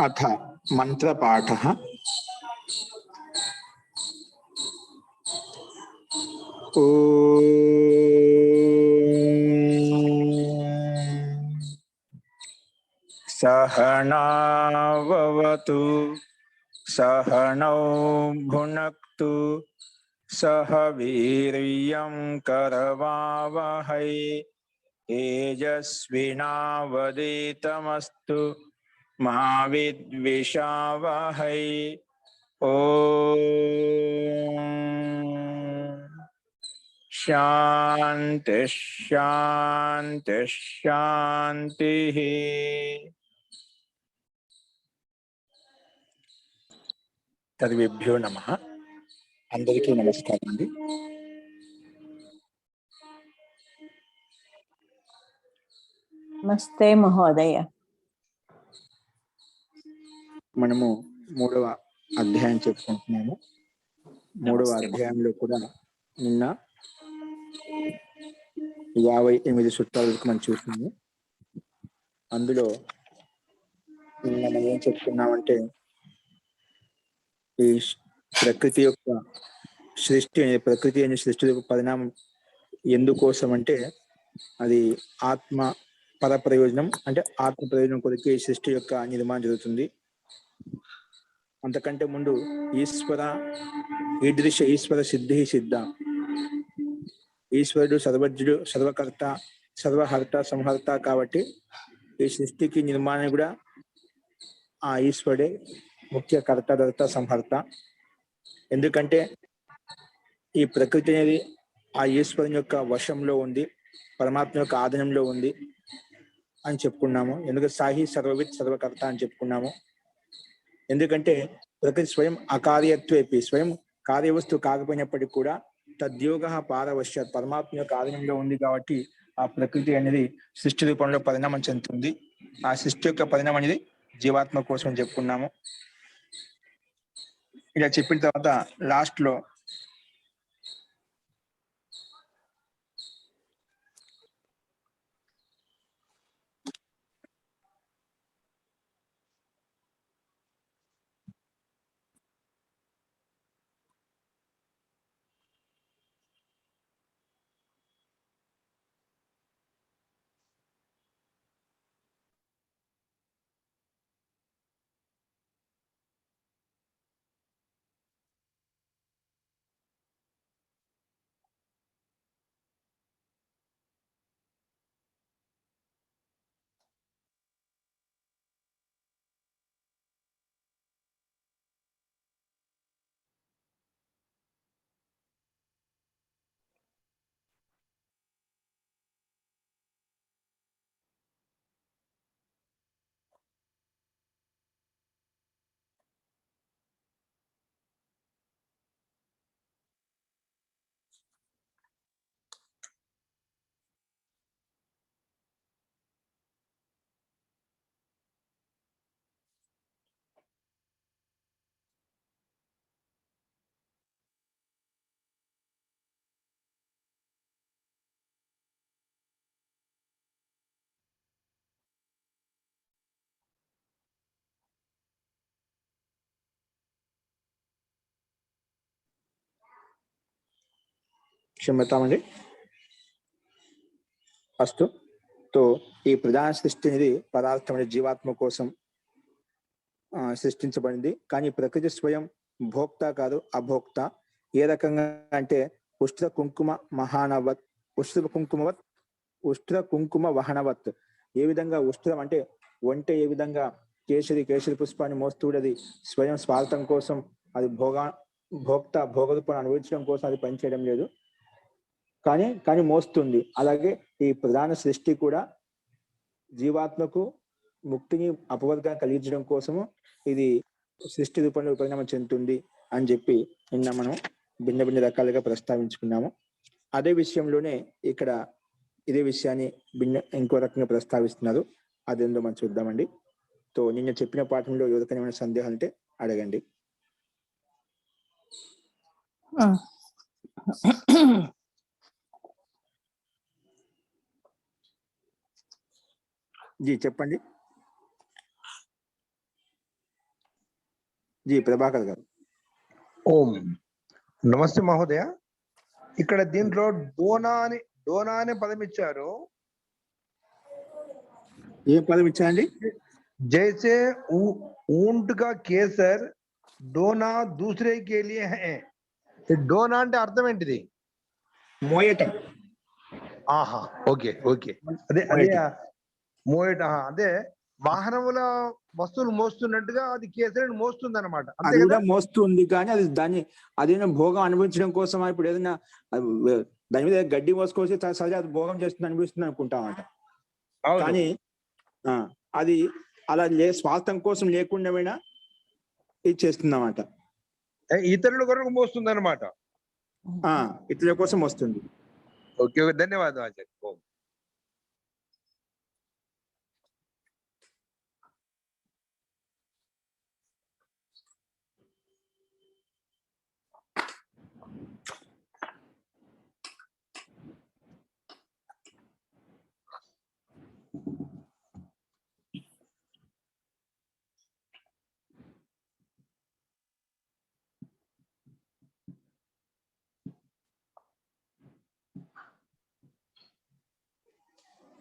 अथ मंत्रपाठः। सहनाववतु सहनौ भुनक्तु सह वीर्यं करवावहै तेजस्विनावधीतमस्तु मा विद्विषावहै। ओम शांति शांति शांति। सर्वेभ्यो नमः। अंदरिकी नमस्कारम अंडी। नमस्ते महोदय। మనము మూడవ అధ్యాయం చెప్పుకుంటున్నాము. మూడవ అధ్యాయంలో కూడా నిన్న 58 సూత్రాల వరకు మనం చూస్తున్నాము. అందులో నిన్న మనం ఏం చెప్పుకున్నామంటే ఈ ప్రకృతి యొక్క సృష్టి అనే సృష్టి యొక్క పరిణామం ఎందుకోసం అంటే అది ఆత్మ పర ప్రయోజనం, అంటే ఆత్మ ప్రయోజనం కొరకు ఈ సృష్టి యొక్క నిర్మాణం జరుగుతుంది. అంతకంటే ముందు ఈశ్వర ఈదృశ ఈశ్వర సిద్ధి సిద్ధ, ఈశ్వరుడు సర్వజ్ఞుడు, సర్వకర్త, సర్వహర్త, సంహర్త కాబట్టి ఈ సృష్టికి నిర్మాణం కూడా ఆ ఈశ్వరుడే ముఖ్య కర్త, ధర్త, సంహర్త. ఎందుకంటే ఈ ప్రకృతి అనేది ఆ ఈశ్వరుని యొక్క వశంలో ఉంది, పరమాత్మ యొక్క ఆధీనంలో ఉంది అని చెప్పుకున్నాము. ఎందుకంటే సాహి సర్వవిత్ సర్వకర్త అని చెప్పుకున్నాము. ఎందుకంటే ప్రకృతి స్వయం అకార్యత్వేపి, స్వయం కార్యవస్తు కాకపోయినప్పటికీ కూడా తద్యోగ పారవశ్య, పరమాత్మ యొక్క ఆధీనంలో ఉంది కాబట్టి ఆ ప్రకృతి అనేది సృష్టి రూపంలో పరిణామం చెందుతుంది. ఆ సృష్టి యొక్క పరిణామం అనేది జీవాత్మ కోసం అని చెప్పుకున్నాము. ఇలా చెప్పిన తర్వాత లాస్ట్ లో క్షమతామండి. ఫస్ట్ తో ఈ ప్రధాన సృష్టి అనేది పదార్థమైన జీవాత్మ కోసం సృష్టించబడింది. కానీ ప్రకృతి స్వయం భోక్త కాదు, అభోక్త. ఏ రకంగా అంటే ఉష్ట్ర కుంకుమ మహానవత్, ఉష్ట్ర కుంకుమ వహనవత్. ఏ విధంగా ఉష్ట్రం అంటే ఒంటె ఏ విధంగా కేసరి పుష్పాన్ని మోస్తూడది స్వయం స్వార్థం కోసం, అది భోక్త భోగరూపాన్ని అనుభవించడం కోసం అది పనిచేయడం లేదు, కానీ మోస్తుంది. అలాగే ఈ ప్రధాన సృష్టి కూడా జీవాత్మకు ముక్తిని అపవర్గాన్ని కలిగించడం కోసము ఇది సృష్టి రూపంలో పరిణామం చెందుతుంది అని చెప్పి నిన్న మనం భిన్న రకాలుగా ప్రస్తావించుకున్నాము. అదే విషయంలోనే ఇక్కడ ఇదే విషయాన్ని ఇంకో రకంగా ప్రస్తావిస్తున్నారు. అదేందో మనం చూద్దామండి. తో నిన్న చెప్పిన పాఠంలో ఎవరికైనా ఏమైనా సందేహాలు ఉంటే అడగండి. జీ చెప్పండి. జీ ప్రభాకర్ గారు. ఓం నమస్తే మహోదయ. ఇక్కడ దీంట్లో డోనా అనే పదం ఇచ్చారు. ఏ పదం ఇచ్చారండి? జైసే ऊंट का केसर డోనా దూసరే కే లియే హై. డోనా అంటే అర్థం ఏంటిది? మోయటం. ఆహా, ఓకే ఓకే. అదే మోయట. అదే వాహనముల వస్తువులు మోస్తున్నట్టుగా అది కేసరిని మోస్తుంది అనమాట. అది కూడా మోస్తుంది, కానీ అది అదేనా భోగం అనుభవించడం కోసం. ఇప్పుడు ఏదైనా దాని మీద గడ్డి మోసుకొచ్చి సరే అది భోగం చేస్తుంది అనిపిస్తుంది అనుకుంటామంట. కానీ అది అలా స్వార్థం కోసం లేకుండా ఇది చేస్తుందన్నమాట. ఇతరుల కొరకు మోస్తుంది అనమాట. ఇతరుల కోసం వస్తుంది. ఓకే, ధన్యవాదాలు ఆచార్య.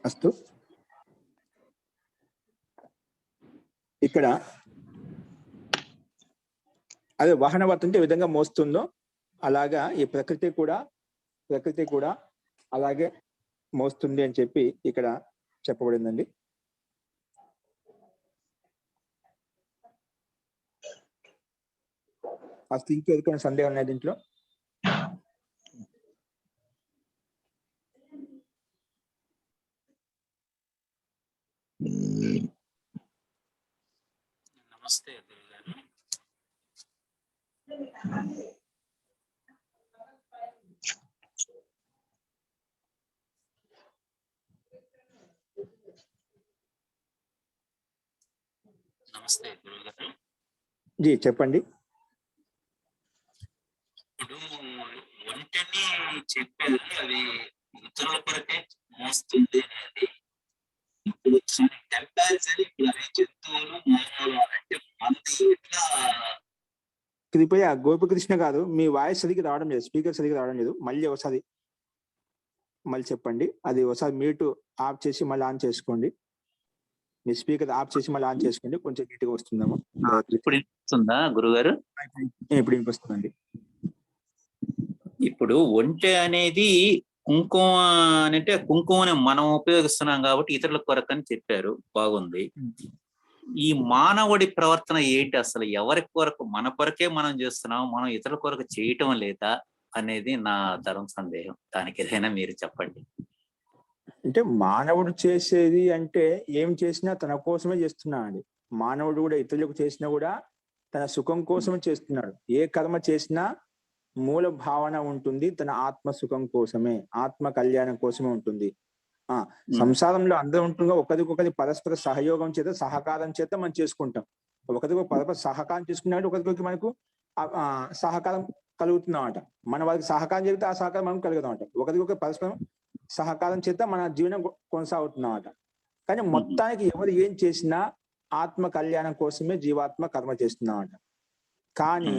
అస్తు. ఇక్కడ అదే వాహనవత్ అంటే ఏ విధంగా మోస్తుందో అలాగా ఈ ప్రకృతి కూడా అలాగే మోస్తుంది అని చెప్పి ఇక్కడ చెప్పబడిందండి. అసలు ఇంకెదుకైనా సందేహం ఉన్నాయి దీంట్లో? నమస్తే గురుగారు. నమస్తే గురుగారు. జీ చెప్పండి. ఇప్పుడు ఒంటని చెప్పారు, అది ఇతరుల కొరకే మోస్తుంది అనేది. ఇప్పుడు కంపారిజన్ ఇప్పుడు అవి జంతువులు మానవులు అంటే మనది ఎట్లా? కృపయ గోపికృష్ణ గారు, మీ వాయిస్ సరిగ్గా రావడం లేదు, స్పీకర్ సరిగ్గా రావడం లేదు. మళ్ళీ ఒకసారి చెప్పండి. అది ఒకసారి మ్యూట్ ఆఫ్ చేసి మళ్ళీ ఆన్ చేసుకోండి. మీ స్పీకర్ ఆఫ్ చేసి మళ్ళీ ఆన్ చేసుకోండి, కొంచెం గట్టిగా వస్తుందేమో. ఇప్పుడు వినిపిస్తుందా గురుగారు? ఇప్పుడు వినిపిస్తుందండి. ఇప్పుడు ఒంటె అనేది కుంకుమ అంటే కుంకుమని మనం ఉపయోగిస్తున్నాం కాబట్టి ఇతరుల కొరకు అని చెప్పారు, బాగుంది. ఈ మానవుడి ప్రవర్తన ఏంటి అసలు? ఎవరి కొరకు? మన కొరకే మనం చేస్తున్నాం, మనం ఇతరుల కొరకు చేయటం లేదా అనేది నా ధర్మ సందేహం. దానికి ఏదైనా మీరు చెప్పండి. అంటే మానవుడు చేసేది అంటే ఏం చేసినా తన కోసమే చేస్తున్నాడు. మానవుడు కూడా ఇతరులకు చేసినా కూడా తన సుఖం కోసమే చేస్తున్నాడు. ఏ కర్మ చేసినా మూల భావన ఉంటుంది, తన ఆత్మ సుఖం కోసమే, ఆత్మ కళ్యాణం కోసమే ఉంటుంది. సంసారంలో అందరూ ఉంటుందో ఒకరికొకరి పరస్పర సహయోగం చేత, సహకారం చేత మనం చేసుకుంటాం. ఒకరికొక పరస్పర సహకారం చేసుకున్నట్టు ఒకరికొకరికి మనకు సహకారం కలుగుతుందన్నమాట. మన వారికి సహకారం జరిగితే ఆ సహకారం మనం కలుగుతామట. ఒకరికొకరి పరస్పరం సహకారం చేత మన జీవనం కొనసాగుతుందన్నమాట. కానీ మొత్తానికి ఎవరు ఏం చేసినా ఆత్మ కళ్యాణం కోసమే జీవాత్మ కర్మ చేస్తుందన్నమాట. కానీ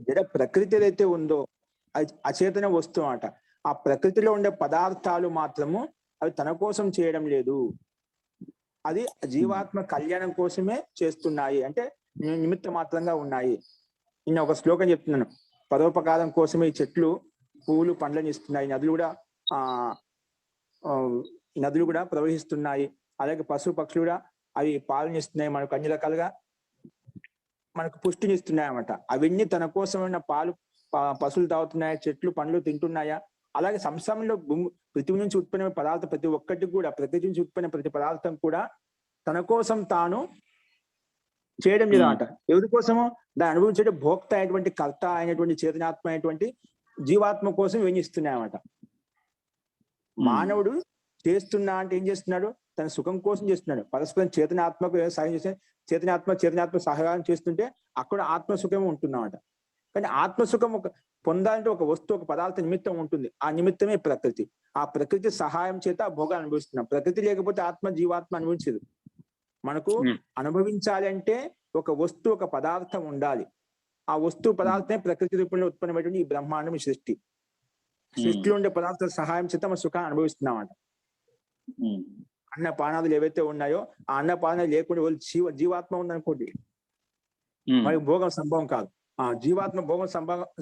జడ ప్రకృతి ఏదైతే ఉందో అది అచేతన వస్తువు అన్నమాట. ఆ ప్రకృతిలో ఉండే పదార్థాలు మాత్రము అవి తన కోసం చేయడం లేదు, అది జీవాత్మ కళ్యాణం కోసమే చేస్తున్నాయి. అంటే నిమిత్త మాత్రంగా ఉన్నాయి. నేను ఒక శ్లోకం చెప్తున్నాను. పరోపకారం కోసమే ఈ చెట్లు పువ్వులు పండ్లను ఇస్తున్నాయి, నదులు కూడా ప్రవహిస్తున్నాయి. అలాగే పశు పక్షులు కూడా అవి పాలనిస్తున్నాయి, మనకు అన్ని రకాలుగా మనకు పుష్టినిస్తున్నాయి అన్నమాట. అవన్నీ తన కోసమైన పాలు పశువులు తాగుతున్నాయా, చెట్లు పండ్లు తింటున్నాయా? అలాగే సంసారంలో పృథివీ నుంచి ఉత్పన్న పదార్థం ప్రతి ఒక్కటి కూడా, ప్రకృతి నుంచి ఉత్పన్న ప్రతి పదార్థం కూడా తన కోసం తాను చేయడం లేదన్నమాట. ఎవరి కోసమో దాన్ని అనుభవించే భోక్త అయినటువంటి, కర్త అయినటువంటి, చేతనాత్మ అయినటువంటి జీవాత్మ కోసం వినిస్తున్నాయి అన్నమాట. మానవుడు చేస్తున్నా అంటే ఏం చేస్తున్నాడు? తన సుఖం కోసం చేస్తున్నాడు. పరస్పరం చేతనాత్మకు సహాయం చేస్తే చేతనాత్మ సహకారం చేస్తుంటే అక్కడ ఆత్మసుఖం ఉంటుందన్నమాట. కానీ ఆత్మసుఖం పొందాలంటే ఒక వస్తువు ఒక పదార్థ నిమిత్తం ఉంటుంది. ఆ నిమిత్తమే ప్రకృతి. ఆ ప్రకృతి సహాయం చేత ఆ భోగాలు అనుభవిస్తున్నాం. ప్రకృతి లేకపోతే ఆత్మ జీవాత్మ అనుభవించదు. మనకు అనుభవించాలి అంటే ఒక వస్తువు ఒక పదార్థం ఉండాలి. ఆ వస్తువు పదార్థమే ప్రకృతి రూపంలో ఉత్పన్నమైనటువంటి ఈ బ్రహ్మాండం, ఈ సృష్టి. సృష్టిలో ఉండే పదార్థాల సహాయం చేత మన సుఖాన్ని అనుభవిస్తున్నామంట. అన్న పానాదులు ఏవైతే ఉన్నాయో ఆ అన్న పానాలు లేకుండా జీవాత్మ ఉందనుకోండి, మరి భోగం సంభవం కాదు. ఆ జీవాత్మ భోగం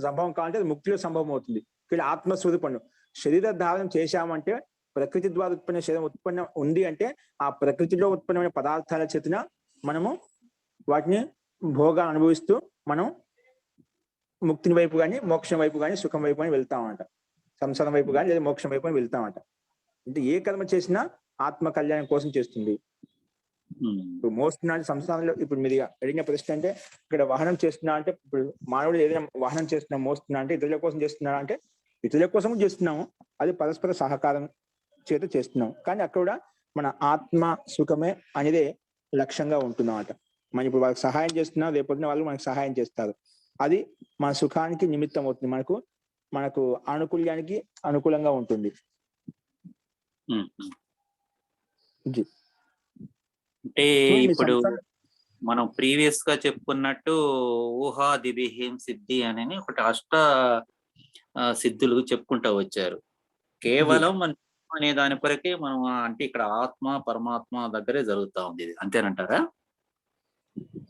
సంభవం కావాలంటే అది ముక్తిలో సంభవం అవుతుంది. ఇక్కడ ఆత్మస్వరూపం శరీర ధారణ చేశామంటే ప్రకృతి ద్వారా ఉత్పన్న శరీరం ఉత్పన్నం ఉంది అంటే ఆ ప్రకృతిలో ఉత్పన్నమైన పదార్థాల చేతన మనము వాటిని భోగా అనుభవిస్తూ మనం ముక్తిని వైపు కానీ మోక్షం వైపు కానీ సుఖం వైపు కానీ వెళ్తామంట. సంసారం వైపు కానీ లేదా మోక్షం వైపు కానీ వెళ్తామంట. అంటే ఏ కర్మ చేసినా ఆత్మ కళ్యాణం కోసం చేస్తుంది. ఇప్పుడు మోస్తున్నాడు సంసారంలో. ఇప్పుడు మీరు అడిగిన ప్రశ్న అంటే ఇక్కడ వాహనం చేస్తున్నా అంటే ఇప్పుడు మానవుడు ఏదైనా వాహనం చేస్తున్నా మోస్తున్నా అంటే ఇతరుల కోసం చేస్తున్నా అంటే ఇతరుల కోసం చేస్తున్నాము. అది పరస్పర సహకారం చేత చేస్తున్నాం. కానీ అక్కడ కూడా మన ఆత్మ సుఖమే అనేదే లక్ష్యంగా ఉంటున్నమాట. మనం ఇప్పుడు వాళ్ళకి సహాయం చేస్తున్నాం, రేపొద్దున వాళ్ళు మనకు సహాయం చేస్తారు. అది మన సుఖానికి నిమిత్తం అవుతుంది. మనకు ఆనుకూల్యానికి అనుకూలంగా ఉంటుంది. అంటే ఇప్పుడు మనం ప్రీవియస్ గా చెప్పుకున్నట్టు ఊహాదిభిహీం సిద్ధి అని ఒకటి అష్ట సిద్ధులు చెప్పుకుంటా వచ్చారు. కేవలం మన అనే దాని కొరకే మనం అంటే ఇక్కడ ఆత్మ పరమాత్మ దగ్గరే జరుగుతా ఉంది. ఇది అంతేనంటారా?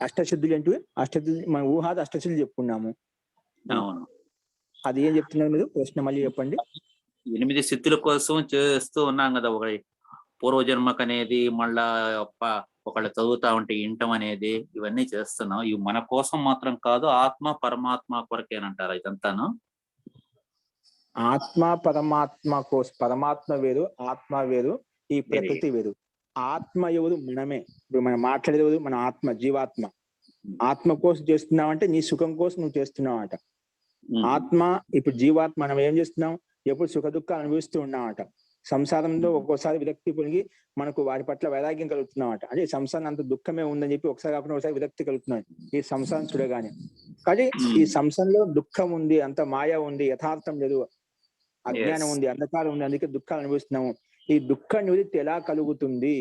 అష్టసిద్ధులు ఏంటి? అష్టసిద్ధులు మన ఊహాది అష్టసిద్ధులు చెప్పుకున్నాము. అవును. అది ఏం చెప్తున్నారు మీరు? ప్రశ్న మళ్ళీ చెప్పండి. 8 సిద్ధుల కోసం చేస్తూ ఉన్నాం కదా. ఒక పూర్వజన్మకు అనేది మళ్ళా ఒకళ్ళు చదువుతా ఉంటే ఇంటం అనేది ఇవన్నీ చేస్తున్నాం. ఇవి మన కోసం మాత్రం కాదు, ఆత్మ పరమాత్మ కొరకేనంటారా ఇదంతాను? ఆత్మ పరమాత్మ కోసం. పరమాత్మ వేరు, ఆత్మ వేరు, ఈ ప్రకృతి వేరు. ఆత్మ ఎవరు? మనమే. ఇప్పుడు మనం మాట్లాడేది మన ఆత్మ, జీవాత్మ. ఆత్మ కోసం చేస్తున్నావంటే నీ సుఖం కోసం నువ్వు చేస్తున్నావట. ఆత్మ ఇప్పుడు జీవాత్మ మనం ఏం చేస్తున్నాం? ఎప్పుడు సుఖ దుఃఖాలు అనుభవిస్తూ ఉన్నామట. సంసారంలో ఒక్కోసారి విరక్తి పొంగి మనకు వారి పట్ల వైరాగ్యం కలుగుతున్నామట. అంటే సంసారం అంత దుఃఖమే ఉందని చెప్పి ఒకసారి కాకుండా ఒకసారి విరక్తి కలుగుతున్నాయి ఈ సంసారం చూడగానే. కానీ ఈ సంసారంలో దుఃఖం ఉంది, అంత మాయ ఉంది, యథార్థం లేదు, అజ్ఞానం ఉంది, అంధకారం ఉంది, అందుకే దుఃఖాలు అనుభవిస్తున్నాము. ఈ దుఃఖ నివృత్తి ఎలా కలుగుతుంది?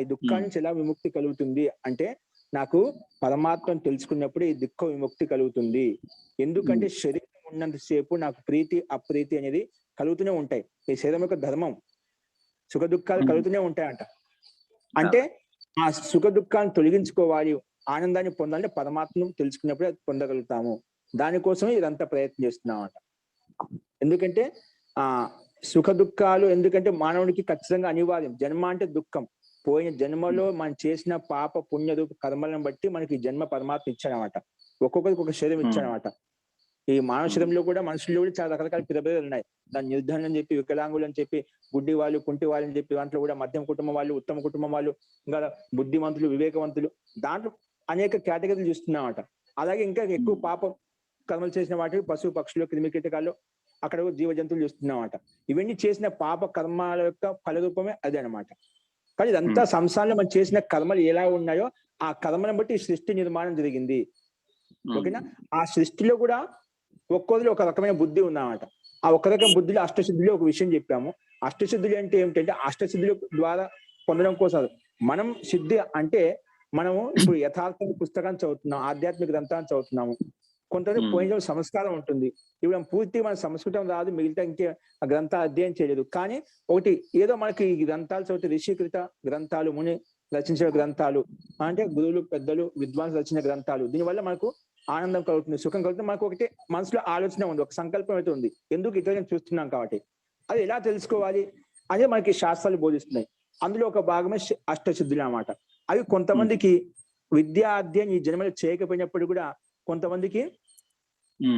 ఈ దుఃఖాన్ని నుంచి ఎలా విముక్తి కలుగుతుంది అంటే నాకు పరమాత్మను తెలుసుకున్నప్పుడు ఈ దుఃఖ విముక్తి కలుగుతుంది. ఎందుకంటే శరీరం ఉన్నంతసేపు నాకు ప్రీతి అప్రీతి అనేది కలుగుతూనే ఉంటాయి. ఈ శరీరం యొక్క ధర్మం. సుఖ దుఃఖాలు కలుగుతూనే ఉంటాయంట. అంటే ఆ సుఖ దుఃఖాన్ని తొలగించుకోవాలి, ఆనందాన్ని పొందాలంటే పరమాత్మను తెలుసుకున్నప్పుడే పొందగలుగుతాము. దానికోసమే ఇదంతా ప్రయత్నం చేస్తున్నామంట. ఎందుకంటే సుఖ దుఃఖాలు ఎందుకంటే మానవుడికి ఖచ్చితంగా అనివార్యం. జన్మ అంటే దుఃఖం. పోయిన జన్మలో మనం చేసిన పాప పుణ్య రూప కర్మలను బట్టి మనకి జన్మ పరమాత్మ ఇచ్చాడనమాట. ఒక్కొక్కరికి ఒక శరీరం ఇచ్చాడనమాట. ఈ మానవ శరీరంలో కూడా మనుషుల్లో కూడా చాలా రకరకాల పిరబేదాలు ఉన్నాయి. దాన్ని నిర్ధనం అని చెప్పి, వికలాంగులు అని చెప్పి, గుడ్డి వాళ్ళు, కుంటి వాళ్ళు అని చెప్పి, దాంట్లో కూడా మధ్యమ కుటుంబం వాళ్ళు, ఉత్తమ కుటుంబం వాళ్ళు, ఇంకా బుద్ధిమంతులు, వివేకవంతులు, దాంట్లో అనేక కేటగిరీలు చూస్తున్నామట. అలాగే ఇంకా ఎక్కువ పాపం కర్మలు చేసిన వాటికి పశువు పక్షులు, క్రిమి కీటకాలు, అక్కడ జీవ జంతువులు చూస్తున్నామట. ఇవన్నీ చేసిన పాప కర్మాల యొక్క ఫలరూపమే అదే అనమాట. కానీ ఇదంతా సంసారంలో మనం చేసిన కర్మలు ఎలా ఉన్నాయో ఆ కర్మను బట్టి సృష్టి నిర్మాణం జరిగింది. ఓకేనా? ఆ సృష్టిలో కూడా ఒక్కొక్కరు ఒక రకమైన బుద్ధి ఉందన్నమాట. ఆ ఒక రకమైన బుద్ధిలో అష్టసిద్ధులు ఒక విషయం చెప్పాము. అష్టసిద్ధులు అంటే ఏమిటంటే అష్టసిద్ధుల ద్వారా పొందడం కోసం మనం సిద్ధి అంటే మనము ఇప్పుడు యథార్థ పుస్తకాన్ని చదువుతున్నాం, ఆధ్యాత్మిక గ్రంథాన్ని చదువుతున్నాము. కొంతమంది పోయిన సంస్కారం ఉంటుంది. ఇప్పుడు పూర్తి మన సంస్కృతం రాదు, మిగతా ఇంకే గ్రంథాలు అధ్యయనం చేయలేదు. కానీ ఒకటి ఏదో మనకి ఈ గ్రంథాలు చదివితే ఋషికృత గ్రంథాలు, ముని రచించిన గ్రంథాలు, అంటే గురువులు పెద్దలు విద్వాంసులు రచించిన గ్రంథాలు, దీనివల్ల మనకు ఆనందం కలుగుతుంది, సుఖం కలుగుతుంది. మనకు ఒకటి మనసులో ఆలోచన ఉంది, ఒక సంకల్పం అయితే ఉంది, ఎందుకు ఇతరులను చూస్తున్నాం కాబట్టి. అది ఎలా తెలుసుకోవాలి అదే మనకి శాస్త్రాలు బోధిస్తున్నాయి. అందులో ఒక భాగమే అష్టసిద్ధులు అన్నమాట. అవి కొంతమందికి విద్యా అధ్యయనం ఈ జన్మలో చేయకపోయినప్పుడు కూడా కొంతమందికి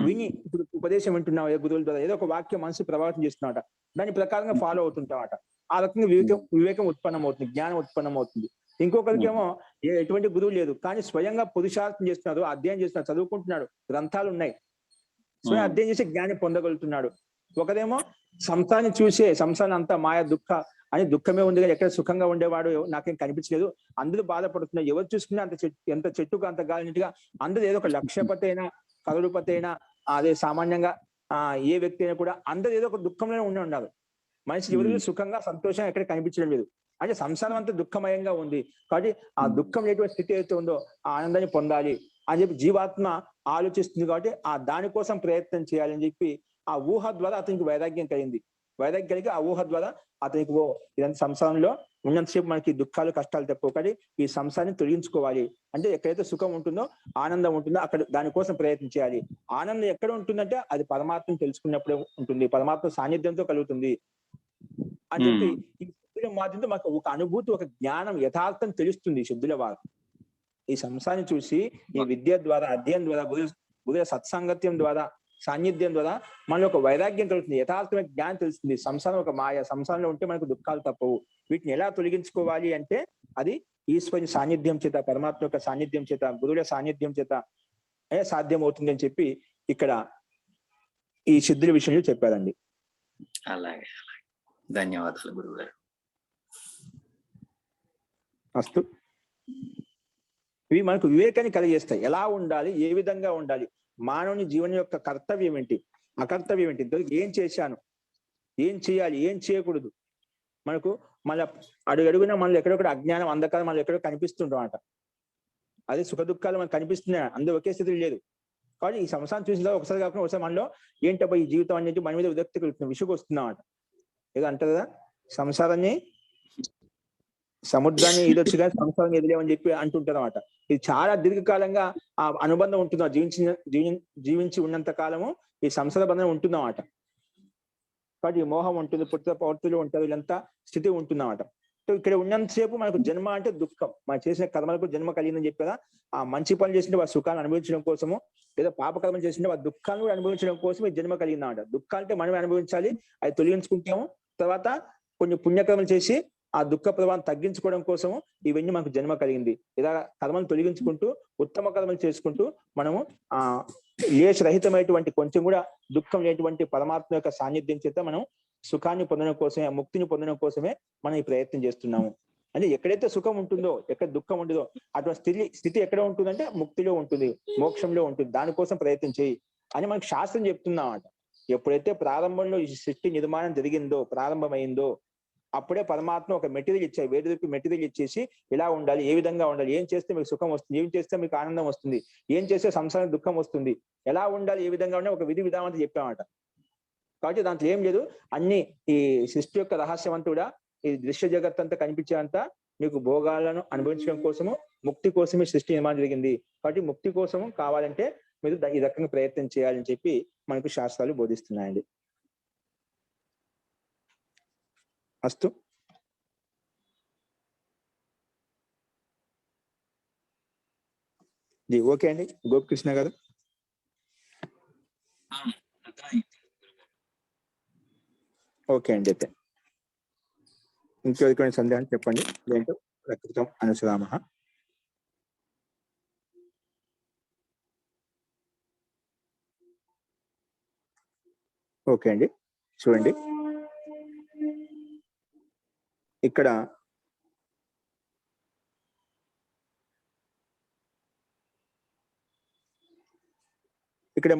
విని ఇప్పుడు ఉపదేశం వింటున్నాం గురువుల ద్వారా, ఏదో ఒక వాక్యం మనసు ప్రభావితం చేస్తున్నమాట, దాని ప్రకారంగా ఫాలో అవుతుంటామట. ఆ రకంగా వివేకం ఉత్పన్నం అవుతుంది, జ్ఞానం ఉత్పన్నం అవుతుంది. ఇంకొకరికి ఏమో ఎటువంటి గురువు లేదు, కానీ స్వయంగా పురుషార్థం చేస్తున్నాడు, అధ్యయనం చేస్తున్నాడు, చదువుకుంటున్నాడు, గ్రంథాలు ఉన్నాయి, స్వయం అధ్యయనం చేసి జ్ఞానం పొందగలుగుతున్నాడు. ఒకరేమో సంసారాన్ని చూసే సంసారం అంతా మాయ దుఃఖ అని దుఃఖమే ఉంది కానీ ఎక్కడ సుఖంగా ఉండేవాడు నాకేం కనిపించలేదు, అందరూ బాధపడుతున్నారు, ఎవరు చూసుకున్నా ఎంత చెట్టుకు అంత గాలినిటిగా అందరూ ఏదో ఒక లక్ష్యపతి అయినా కరుడుపతి అయినా అదే సామాన్యంగా ఏ వ్యక్తి అయినా కూడా అందరూ ఏదో ఒక దుఃఖంలోనే ఉండాలి. మనిషి ఎవరికి సుఖంగా సంతోషంగా ఎక్కడ కనిపించడం లేదు. అంటే సంసారం అంతా దుఃఖమయంగా ఉంది కాబట్టి ఆ దుఃఖం లేటువంటి స్థితి అయితే ఉందో ఆ ఆనందాన్ని పొందాలి అని చెప్పి జీవాత్మ ఆలోచిస్తుంది. కాబట్టి ఆ దానికోసం ప్రయత్నం చేయాలని చెప్పి ఆ ఊహ ద్వారా అతనికి వైరాగ్యం కలిగింది. వైరాగ్యం కలిగి ఆ ఊహ ద్వారా అతనికి ఇదంతా సంసారంలో ఉన్నంతసేపు మనకి దుఃఖాలు కష్టాలు తక్కువ కానీ ఈ సంసారాన్ని తొలగించుకోవాలి అంటే ఎక్కడైతే సుఖం ఉంటుందో ఆనందం ఉంటుందో అక్కడ దానికోసం ప్రయత్నం చేయాలి. ఆనందం ఎక్కడ ఉంటుందంటే అది పరమాత్మను తెలుసుకున్నప్పుడే ఉంటుంది, పరమాత్మ సాన్నిధ్యంతో కలుగుతుంది అని చెప్పి ఈ శుద్ధుల మాధ్యంతో మాకు ఒక అనుభూతి, ఒక జ్ఞానం, యథార్థం తెలుస్తుంది. శుద్ధుల వారు ఈ సంసారాన్ని చూసి ఈ విద్య ద్వారా, అధ్యయనం ద్వారా, గురుల సత్సాంగత్యం ద్వారా, సాన్నిధ్యం ద్వారా మనలో ఒక వైరాగ్యం కలుగుతుంది, యథార్థమైన జ్ఞానం తెలుస్తుంది. సంసారం ఒక మాయ, సంసారంలో ఉంటే మనకు దుఃఖాలు తప్పవు. వీటిని ఎలా తొలగించుకోవాలి అంటే అది ఈశ్వరుని సాన్నిధ్యం చేత, పరమాత్మ యొక్క సాన్నిధ్యం చేత, గురువుల సాన్నిధ్యం చేత సాధ్యం అవుతుంది అని చెప్పి ఇక్కడ ఈ సిద్ధుల విషయంలో చెప్పారండి. అలాగే, ధన్యవాదాలు గురువు గారు. అస్తు. ఇవి మనకు వివేకాన్ని కలిగజేస్తాయి. ఎలా ఉండాలి, ఏ విధంగా ఉండాలి, మానవుని జీవనం యొక్క కర్తవ్యం ఏంటి, అకర్తవ్యం ఏంటి, ఇంతవరకు ఏం చేశాను, ఏం చేయాలి, ఏం చేయకూడదు. మనకు మళ్ళీ అడుగడుగునా మనలో ఎక్కడొక్కడ అజ్ఞానం, అంధకారం మనలో ఎక్కడో కనిపిస్తుంటాం. అదే సుఖ దుఃఖాలు మనకు కనిపిస్తున్నాయి, అందరూ ఒకే స్థితిలో లేదు. కాబట్టి ఈ సంసారం చూసిన ఒకసారి కాకుండా ఒకసారి మనలో ఏంటబ్బా ఈ జీవితం అనేది మన మీద విరక్తి కలుగుతుంది, విసుగు వస్తుందన్నమాట. ఏదో అంటారు కదా, సంసారాన్ని సముద్రాన్ని ఈదొచ్చుగా సంసారాన్ని ఎదిలేమని చెప్పి అంటుంటారు అన్నమాట. ఇది చాలా దీర్ఘకాలంగా ఆ అనుబంధం ఉంటుంది, జీవించి ఉన్నంత కాలము ఈ సంసార బంధం ఉంటుందన్నమాట. కాబట్టి ఈ మోహం ఉంటుంది, పుట్ట పౌర్తులు ఉంటారు, వీళ్ళంతా స్థితి ఉంటుందన్నమాట. ఇక్కడ ఉన్నంతసేపు మనకు జన్మ అంటే దుఃఖం, మనం చేసిన కర్మలకు జన్మ కలిగిందని చెప్పి ఆ మంచి పనులు చేసింటే వారి సుఖాన్ని అనుభవించడం కోసము, లేదా పాపకర్మలు చేసింటే వారి దుఃఖాన్ని కూడా అనుభవించడం కోసం ఈ జన్మ కలిగిందన్నమాట. దుఃఖాలు అంటే మనమే అనుభవించాలి, అది తొలగించుకుంటాము. తర్వాత కొన్ని పుణ్యకర్మలు చేసి ఆ దుఃఖ ప్రభావం తగ్గించుకోవడం కోసము ఇవన్నీ మనకు జన్మ కలిగింది. ఇలా కర్మలు తొలగించుకుంటూ ఉత్తమ కర్మలు చేసుకుంటూ మనము లేశరహితమైనటువంటి కొంచెం కూడా దుఃఖం లేనటువంటి పరమాత్మ యొక్క సాన్నిధ్యం చేత మనం సుఖాన్ని పొందడం కోసమే, ముక్తిని పొందడం కోసమే మనం ఈ ప్రయత్నం చేస్తున్నాము. అంటే ఎక్కడైతే సుఖం ఉంటుందో, ఎక్కడ దుఃఖం ఉంటుందో అటువంటి స్థితి ఎక్కడ ఉంటుందంటే ముక్తిలో ఉంటుంది, మోక్షంలో ఉంటుంది. దానికోసం ప్రయత్నం చేయి అని మనకు శాస్త్రం చెప్తుందన్నమాట. ఎప్పుడైతే ప్రారంభంలో ఈ సృష్టి నిర్మాణం జరిగిందో, ప్రారంభమైందో, అప్పుడే పరమాత్మ ఒక మెటీరియల్ ఇచ్చాయి, వేదిక మెటీరియల్ ఇచ్చేసి ఇలా ఉండాలి, ఏ విధంగా ఉండాలి, ఏం చేస్తే మీకు సుఖం వస్తుంది, ఏం చేస్తే మీకు ఆనందం వస్తుంది, ఏం చేస్తే సంసారం దుఃఖం వస్తుంది, ఎలా ఉండాలి, ఏ విధంగా ఉండాలి, ఒక విధి విధానం అంతా చెప్పామన్నమాట. కాబట్టి దాంట్లో ఏం లేదు, అన్ని ఈ సృష్టి యొక్క రహస్యం అంతా కూడా ఈ దృశ్య జగత్ అంతా కనిపించేంత మీకు భోగాలను అనుభవించడం కోసము, ముక్తి కోసమే సృష్టి నిర్మాణం జరిగింది. కాబట్టి ముక్తి కోసము కావాలంటే మీరు ఈ రకంగా ప్రయత్నం చేయాలని చెప్పి మనకు శాస్త్రాలు బోధిస్తున్నాయండి. అస్తు. ఓకే అండి, గోపికృష్ణ గారు. ఓకే అండి, అయితే ఇంకెవరికైనా సందేహం చెప్పండి. ఏంటో ప్రకృతం అనుసరామ. ఓకే అండి, చూడండి ఇక్కడ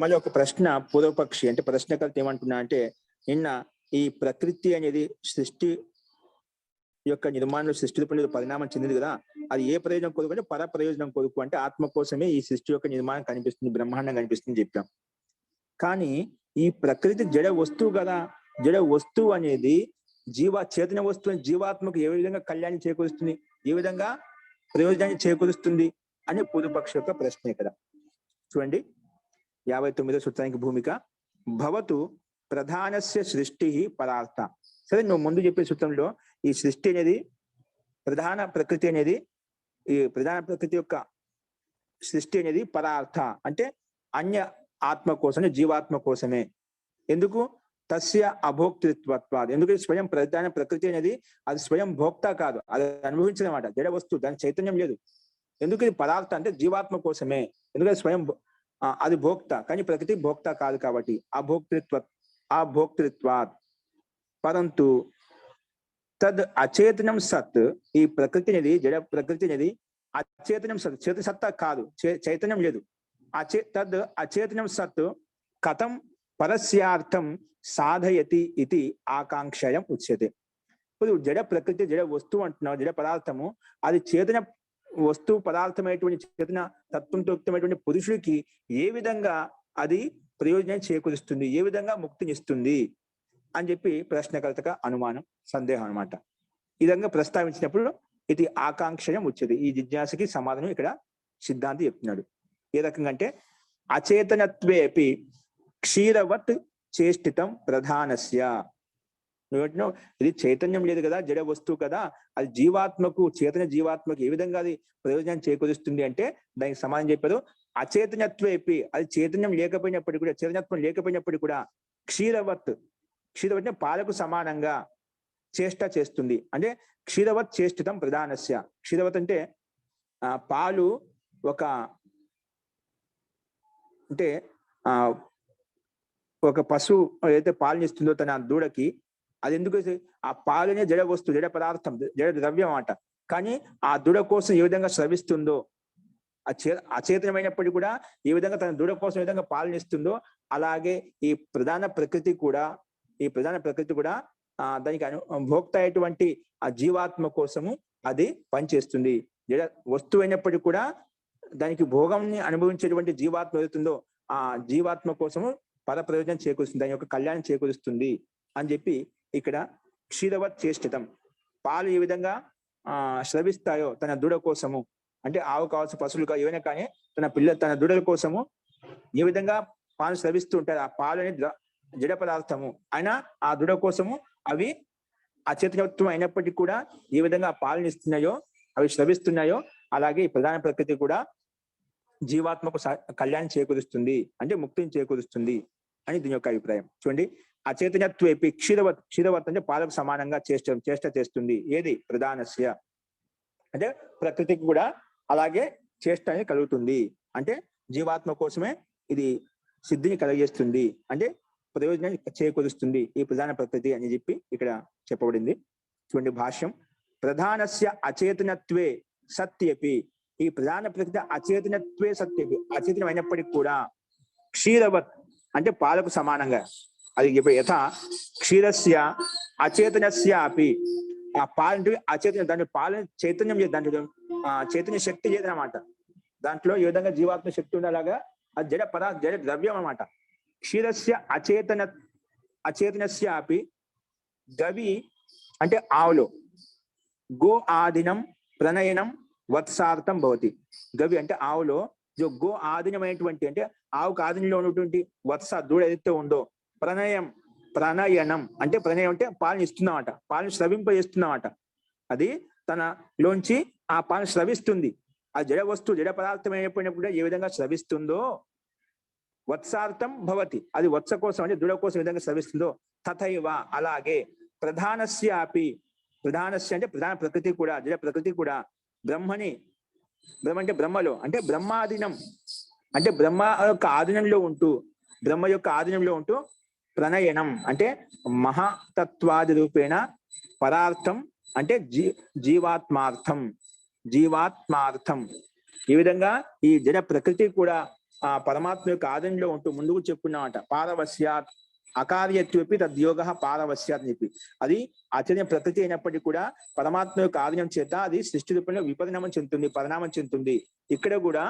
మళ్ళీ ఒక ప్రశ్న, పూర్వపక్షి అంటే ప్రశ్నకర్త ఏమంటున్నా అంటే, నిన్న ఈ ప్రకృతి అనేది సృష్టి యొక్క నిర్మాణంలో సృష్టి రూపంలో పరిణామం చెందింది కదా, అది ఏ ప్రయోజనం కొరకు అంటే పర ప్రయోజనం కొరకు, అంటే ఆత్మ కోసమే ఈ సృష్టి యొక్క నిర్మాణం కనిపిస్తుంది, బ్రహ్మాండం కనిపిస్తుంది చెప్పాం. కానీ ఈ ప్రకృతి జడ వస్తువు కదా, జడ వస్తువు అనేది చైతన్య వస్తువు జీవాత్మకు ఏ విధంగా కళ్యాణం చేకూరుస్తుంది, ఏ విధంగా ప్రయోజనాన్ని చేకూరుస్తుంది అనే పూర్వపక్ష యొక్క ప్రశ్న. ఇక్కడ చూడండి 59వ సూత్రానికి భూమిక. భవతు ప్రధానస్య సృష్టి పరార్థ. సరే, నువ్వు ముందు చెప్పే సూత్రంలో ఈ సృష్టి అనేది ప్రధాన ప్రకృతి అనేది, ఈ ప్రధాన ప్రకృతి యొక్క సృష్టి అనేది పరార్థ అంటే అన్య ఆత్మ కోసమే, జీవాత్మ కోసమే. ఎందుకు? తస్య అభోక్తృత్వత్వాది. ఎందుకంటే స్వయం ప్రధాన ప్రకృతి అనేది అది స్వయం భోక్త కాదు, అది అనుభవించదన్నమాట, జడ వస్తువు, దాని చైతన్యం లేదు. ఎందుకు ఇది పదార్థ అంటే జీవాత్మ కోసమే, ఎందుకంటే స్వయం అది భోక్త, కానీ ప్రకృతి భోక్త కాదు కాబట్టి అభోక్తృత్వాత్. పరంతు తద్ అచేతనం సత్, ఈ ప్రకృతి అనేది, జడ ప్రకృతి అనేది అచేతనం సత్, చేత సత్తా కాదు, చైతన్యం లేదు. తద్ అచేతనం సత్ కథం పరస్యార్థం సాధయతి ఇది ఆకాంక్షయం ఉచ్యతే. ఇప్పుడు జడ ప్రకృతి, జడ వస్తువు అంటున్నావు, జడ పదార్థము, అది చేతన వస్తువు పదార్థమైనటువంటి చేతన తత్వంతో యుక్తమైనటువంటి పురుషుడికి ఏ విధంగా అది ప్రయోజనం చేకూరుస్తుంది, ఏ విధంగా ముక్తినిస్తుంది అని చెప్పి ప్రశ్నకర్తక అనుమానం, సందేహం అనమాట. ఈ విధంగా ప్రస్తావించినప్పుడు ఇది ఆకాంక్షయం వచ్చేది. ఈ జిజ్ఞాసకి సమాధానం ఇక్కడ సిద్ధాంతి చెప్తున్నాడు. ఏ రకంగా అంటే అచేతనత్వేపి క్షీరవత్ చేష్టితం ప్రధానస్య. నువ్వు ఇది చైతన్యం లేదు కదా, జడ వస్తువు కదా, అది జీవాత్మకు, చేతన జీవాత్మకు ఏ విధంగా అది ప్రయోజనం చేకూరుస్తుంది అంటే దానికి సమాధానం చెప్పారు. అచేతనత్వేపి, అది చైతన్యం లేకపోయినప్పటికీ కూడా, చైతన్యత్వం లేకపోయినప్పటికీ కూడా క్షీరవత్, క్షీరవత్ అంటే పాలకు సమానంగా చేష్ట చేస్తుంది. అంటే క్షీరవత్ చేష్టితం ప్రధానస్య. క్షీరవత్ అంటే పాలు ఒక అంటే ఒక పశువు ఏదైతే పాలనిస్తుందో తన దూడకి, అది ఎందుకు ఆ పాలనే జడ వస్తువు, జడ పదార్థం, జడ ద్రవ్యం అట. కానీ ఆ దూడ కోసం ఏ విధంగా స్రవిస్తుందో, అచేతనమైనప్పటికీ కూడా ఏ విధంగా తన దూడ కోసం ఏ విధంగా పాలనిస్తుందో, అలాగే ఈ ప్రధాన ప్రకృతి కూడా దానికి భోక్త అయ్యేటువంటి ఆ జీవాత్మ కోసము అది పనిచేస్తుంది. జడ వస్తువు అయినప్పటికీ కూడా దానికి భోగంని అనుభవించేటువంటి జీవాత్మ ఏదైతుందో ఆ జీవాత్మ కోసము పర ప్రయోజనం చేకూరుస్తుంది, దాని యొక్క కళ్యాణం చేకూరుస్తుంది అని చెప్పి ఇక్కడ క్షీరవత్ చేష్టితం. పాలు ఏ విధంగా స్రవిస్తాయో తన దూడ కోసము, అంటే ఆవు కావచ్చు, పశువులు కావచ్చు, ఏవైనా కానీ తన దూడల కోసము ఏ విధంగా పాలు స్రవిస్తూ ఉంటారు. ఆ పాలు అనేది జడ పదార్థము అయినా ఆ దూడ కోసము అవి అచేతనత్వం అయినప్పటికీ కూడా ఏ విధంగా పాలను ఇస్తున్నాయో, అవి స్రవిస్తున్నాయో, అలాగే ఈ ప్రధాన ప్రకృతి కూడా జీవాత్మకు కళ్యాణం చేకూరుస్తుంది, అంటే ముక్తిని చేకూరుస్తుంది అని దీని యొక్క అభిప్రాయం. చూడండి, అచేతనత్వేపి క్షీరవత్ అంటే పాలకు సమానంగా చేష్ట చేస్తుంది. ఏది? ప్రధానస్య అంటే ప్రకృతికి కూడా అలాగే చేష్ట అనేది కలుగుతుంది, అంటే జీవాత్మ కోసమే ఇది సిద్ధిని కలగజేస్తుంది, అంటే ప్రయోజనాన్ని చేకూరుస్తుంది ఈ ప్రధాన ప్రకృతి అని చెప్పి ఇక్కడ చెప్పబడింది. చూడండి భాష్యం. ప్రధానస్య అచేతనత్వే సత్యపి, ఈ ప్రధాన ప్రకృతి అచేతనత్వే సత్యపి, అచేతనం అయినప్పటికీ కూడా క్షీరవత్ అంటే పాలకు సమానంగా, అది యథా క్షీరస్య అచేతనస్య అపి, ఆ పాలంటే అచేతన, దాంట్లో పాలన చైతన్యం లేదు, దాంట్లో చైతన్య శక్తి లేదన్నమాట. దాంట్లో ఏ విధంగా జీవాత్మ శక్తి ఉండేలాగా అది జడ ద్రవ్యం అన్నమాట. క్షీరస్య అచేతనస్య అపి గవి అంటే ఆవులో, గో ఆదినం ప్రణయనం వత్సార్థం భవతి. గవి అంటే ఆవులో గో ఆదినమైనటువంటి, అంటే ఆవుకు ఆదినంలో ఉన్నటువంటి వత్స దూడ ఏదైతే ఉందో, ప్రణయనం అంటే ప్రణయం అంటే పాలను ఇస్తున్నామట, పాలను స్రవింపజేస్తున్నామట. అది తనలోంచి ఆ పాలను స్రవిస్తుంది. ఆ జడ వస్తువు, జడ పదార్థం అయినప్పుడు ఏ విధంగా స్రవిస్తుందో, వత్సార్థం భవతి, అది వత్స కోసం అంటే దూడ కోసం ఏ విధంగా స్రవిస్తుందో, తథైవ అలాగే ప్రధానస్య అపి, ప్రధానస్య అంటే ప్రధాన ప్రకృతి కూడా, జడ ప్రకృతి కూడా బ్రహ్మ అంటే బ్రహ్మలో, అంటే బ్రహ్మాధీనం అంటే బ్రహ్మ యొక్క ఆధీనంలో ఉంటూ ప్రణయనం అంటే మహాతత్వాది రూపేణ పరార్థం అంటే జీవాత్మార్థం. ఈ విధంగా ఈ జడ ప్రకృతి కూడా ఆ పరమాత్మ యొక్క ఆధీనంలో ఉంటూ ముందుకు చెప్పుకున్నామట. పారవస్యాత్ అకార్యత్వపి తద్యోగ పారవస్యాత్ అని చెప్పి, అది ఆచర్య ప్రకృతి అయినప్పటికీ కూడా పరమాత్మ యొక్క ఆధీనం చేత అది సృష్టి రూపంలో పరిణామం చెందుతుంది. ఇక్కడ కూడా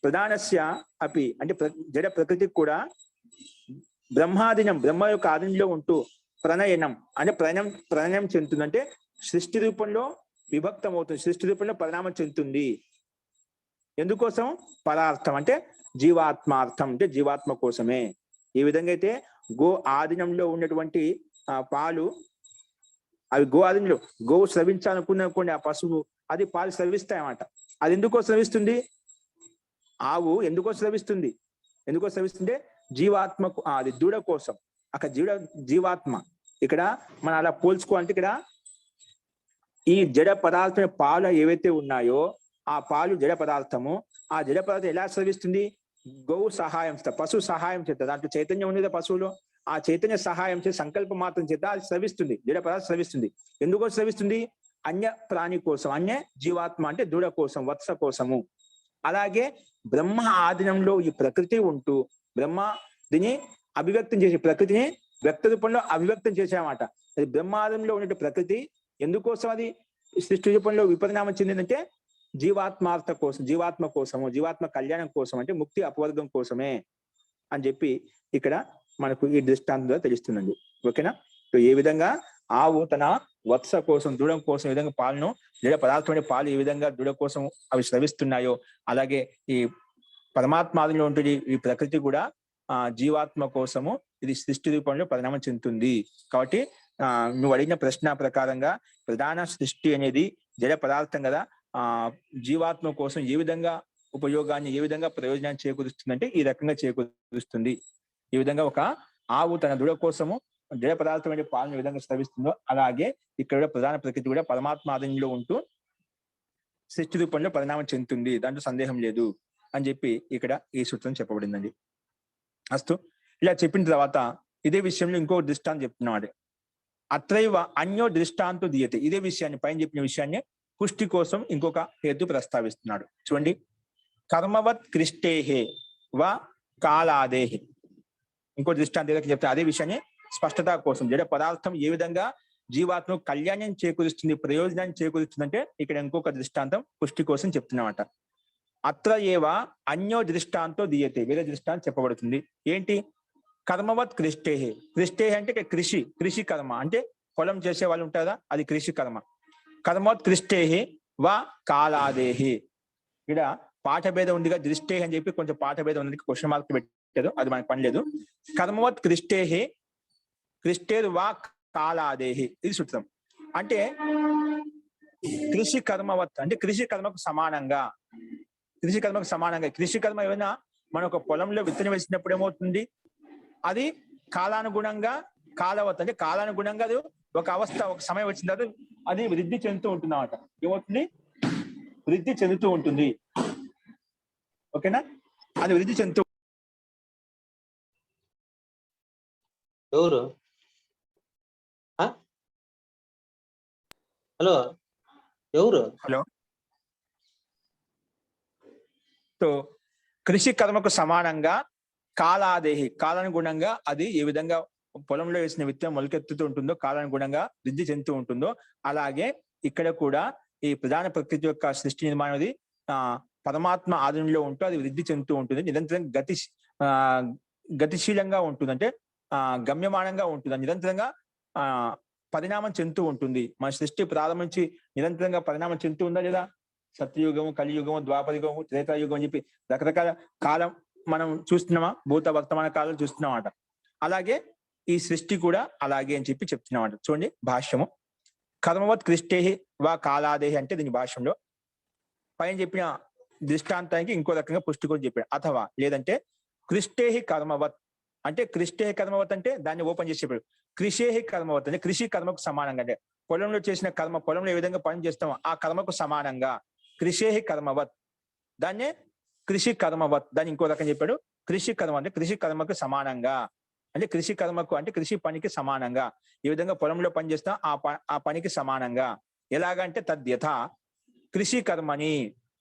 ప్రధానస్య అపి అంటే జడ ప్రకృతికి కూడా బ్రహ్మాధీనం, బ్రహ్మ యొక్క ఆధీనంలో ఉంటూ ప్రణయనం అంటే ప్రణయం చెందుతుంది, అంటే సృష్టి రూపంలో విభక్తం అవుతుంది, సృష్టి రూపంలో పరిణామం చెందుతుంది. ఎందుకోసం? పరార్థం అంటే జీవాత్మార్థం, అంటే జీవాత్మ కోసమే. ఈ విధంగా అయితే గో ఆధీనంలో ఉన్నటువంటి పాలు, అవి గో ఆధీనంలో గోవు స్రవించాలనుకున్న ఆ పశువు అది పాలు స్రవిస్తాయన్నమాట. అది ఎందుకో స్రవిస్తుంది? ఆవు ఎందుకో స్రవిస్తుంది? జీవాత్మకు, అది దూడ కోసం. అక్కడ జీవాత్మ. ఇక్కడ మనం అలా పోల్చుకోవాలంటే ఇక్కడ ఈ జడ పదార్థమైన పాలు ఏవైతే ఉన్నాయో ఆ పాలు జడ పదార్థము, ఆ జడ పదార్థం ఎలా స్రవిస్తుంది? గోవు సహాయం చేత, పశువు సహాయం చేత, దాంట్లో చైతన్యం ఉంది కదా పశువులో, ఆ చైతన్య సహాయం చేత సంకల్ప మాత్రం చేత అది స్రవిస్తుంది, జడ పదార్థం స్రవిస్తుంది. ఎందుకో స్రవిస్తుంది? అన్య ప్రాణి కోసం, అన్య జీవాత్మ అంటే దూడ కోసం, వత్స కోసము. అలాగే బ్రహ్మ ఆధీనంలో ఈ ప్రకృతి ఉంటూ బ్రహ్మ దీని అభివ్యక్తం చేసి ప్రకృతిని వ్యక్త రూపంలో అభివ్యక్తం చేశామన్నమాట. అది బ్రహ్మాండంలో ఉన్న ప్రకృతి ఎందుకోసం అది సృష్టి రూపంలో విపరిణామం చెందిందంటే జీవాత్మార్థ కోసం, జీవాత్మ కోసము, జీవాత్మ కళ్యాణం కోసం, అంటే ముక్తి అపవర్గం కోసమే అని చెప్పి ఇక్కడ మనకు ఈ దృష్టాంతం ద్వారా తెలుస్తుందండి. ఓకేనా? సో ఏ విధంగా ఆవు తన వత్స కోసం, దృఢం కోసం ఏ విధంగా పాలను, జడ పదార్థమైన పాలు ఏ విధంగా దృఢ కోసం అవి స్రవిస్తున్నాయో, అలాగే ఈ పరమాత్మాదిలో ఉంటుంది ఈ ప్రకృతి కూడా జీవాత్మ కోసము ఇది సృష్టి రూపంలో పరిణామం చెందుతుంది. కాబట్టి నువ్వు అడిగిన ప్రశ్న ప్రకారంగా ప్రధాన సృష్టి అనేది జడ పదార్థం కదా, జీవాత్మ కోసం ఏ విధంగా ఉపయోగాన్ని, ఏ విధంగా ప్రయోజనాన్ని చేకూరుస్తుందంటే ఈ రకంగా చేకూరుస్తుంది. ఈ విధంగా ఒక ఆవు తన దృఢ కోసము జడ పదార్థమైన పాలన ఏ విధంగా స్రవిస్తుందో, అలాగే ఇక్కడ ప్రధాన ప్రకృతి కూడా పరమాత్మ ఆధీనంలో ఉంటూ సృష్టి రూపంలో పరిణామం చెందుతుంది, దాంట్లో సందేహం లేదు అని చెప్పి ఇక్కడ ఈ సూత్రం చెప్పబడిందండి. అస్తు. ఇలా చెప్పిన తర్వాత ఇదే విషయంలో ఇంకో దృష్టాంతం చెప్తున్నాడు. అత్రైవ అన్యో దృష్టాంతో దీయతే. ఇదే విషయాన్ని, పైన చెప్పిన విషయాన్ని పుష్టి కోసం ఇంకొక హేతు ప్రస్తావిస్తున్నాడు. చూడండి, కర్మవత్ కృష్టేహే వా కాలాదేహే. ఇంకో దృష్టాంతం చెప్తే అదే విషయాన్ని స్పష్టత కోసం, జడ పదార్థం ఏ విధంగా జీవాత్మకు కళ్యాణం చేకూరుస్తుంది, ప్రయోజనాన్ని చేకూరుస్తుంది అంటే ఇక్కడ ఇంకొక దృష్టాంతం పుష్టి కోసం చెప్తున్నమాట. అత్ర ఏవ అన్యో దృష్టాంతో దీయతే. వేరే దృష్టాంతం చెప్పబడుతుంది. ఏంటి? కర్మవత్ కృష్టేహే. కృష్టేహే అంటే కృషి కర్మ, అంటే పొలం చేసే వాళ్ళు ఉంటారా, అది కృషి కర్మ. కర్మవత్ కృష్టేహే వా కాలాదేహే. ఇక్కడ పాఠభేదం ఉందిగా, దృష్టేహే అని చెప్పి కొంచెం పాఠభేదం ఉంది, క్వశ్చన్ మార్క్ పెట్టారు, అది మనకు పని లేదు. కర్మవత్ కృష్టేహే, కృష్టేర్ వా కాలాదేహి, ఇది సూత్రం. అంటే కృషి కర్మవత్ అంటే కృషి కర్మకు సమానంగా, కృషి కర్మకు సమానంగా. కృషి కర్మ ఏమైనా మన ఒక పొలంలో విత్తనం వేసినప్పుడు ఏమవుతుంది, అది కాలానుగుణంగా, కాలవత్ అంటే కాలానుగుణంగా అది ఒక అవస్థ, ఒక సమయం వచ్చిన తర్వాత అది వృద్ధి చెందుతూ ఉంటుంది అన్నమాట. ఏమవుతుంది? వృద్ధి చెందుతూ ఉంటుంది. ఓకేనా? అది వృద్ధి చెందుతూ. ఎవరు? హలో, ఎవరు? హలో. సో కృషి కర్మకు సమానంగా కాలాదేహి, కాలానుగుణంగా అది ఏ విధంగా పొలంలో వేసిన విత్తనం మొలకెత్తుతూ ఉంటుందో, కాలానుగుణంగా వృద్ధి చెందుతూ ఉంటుందో, అలాగే ఇక్కడ కూడా ఈ ప్రధాన ప్రకృతి యొక్క సృష్టి నిర్మాణం అది పరమాత్మ ఆధీనంలో ఉంటూ అది వృద్ధి చెందుతూ ఉంటుంది. నిరంతరం గతిశీలంగా ఉంటుంది, అంటే గమ్యమానంగా ఉంటుంది, నిరంతరంగా పరిణామం చెందుతూ ఉంటుంది. మన సృష్టి ప్రారంభించి నిరంతరంగా పరిణామం చెందుతూ ఉందా లేదా? సత్యయుగము, కలియుగము, ద్వాపరయుగము, త్రేతాయుగం అని చెప్పి రకరకాల కాలం మనం చూస్తున్నామా, భూత వర్తమాన కాలం చూస్తున్నామట. అలాగే ఈ సృష్టి కూడా అలాగే అని చెప్పి చెప్తున్నామట. చూడండి భాష్యము, కర్మవత్ కృష్టేహి వా కాలాదేహి అంటే దీని భాష్యంలో పైన చెప్పిన దృష్టాంతానికి ఇంకో రకంగా పుష్టి కూడా చెప్పాడు. అథవా లేదంటే కృష్టేహి కర్మవత్ అంటే, కృష్టేహి కర్మవత్ అంటే దాన్ని ఓపెన్ చేసి చెప్పాడు. కృషేహి కర్మవత్ అంటే కృషి కర్మకు సమానంగా, అంటే పొలంలో చేసిన కర్మ, పొలంలో ఏ విధంగా పని చేస్తామో ఆ కర్మకు సమానంగా కృషేహి కర్మవత్, దాన్నే కృషి కర్మవత్. దాన్ని ఇంకో రకం చెప్పాడు. కృషి కర్మ అంటే కృషి కర్మకు సమానంగా, అంటే కృషి కర్మకు అంటే కృషి పనికి సమానంగా, ఏ విధంగా పొలంలో పని చేస్తాం ఆ పనికి సమానంగా. ఎలాగంటే తద్యథ కృషి కర్మని.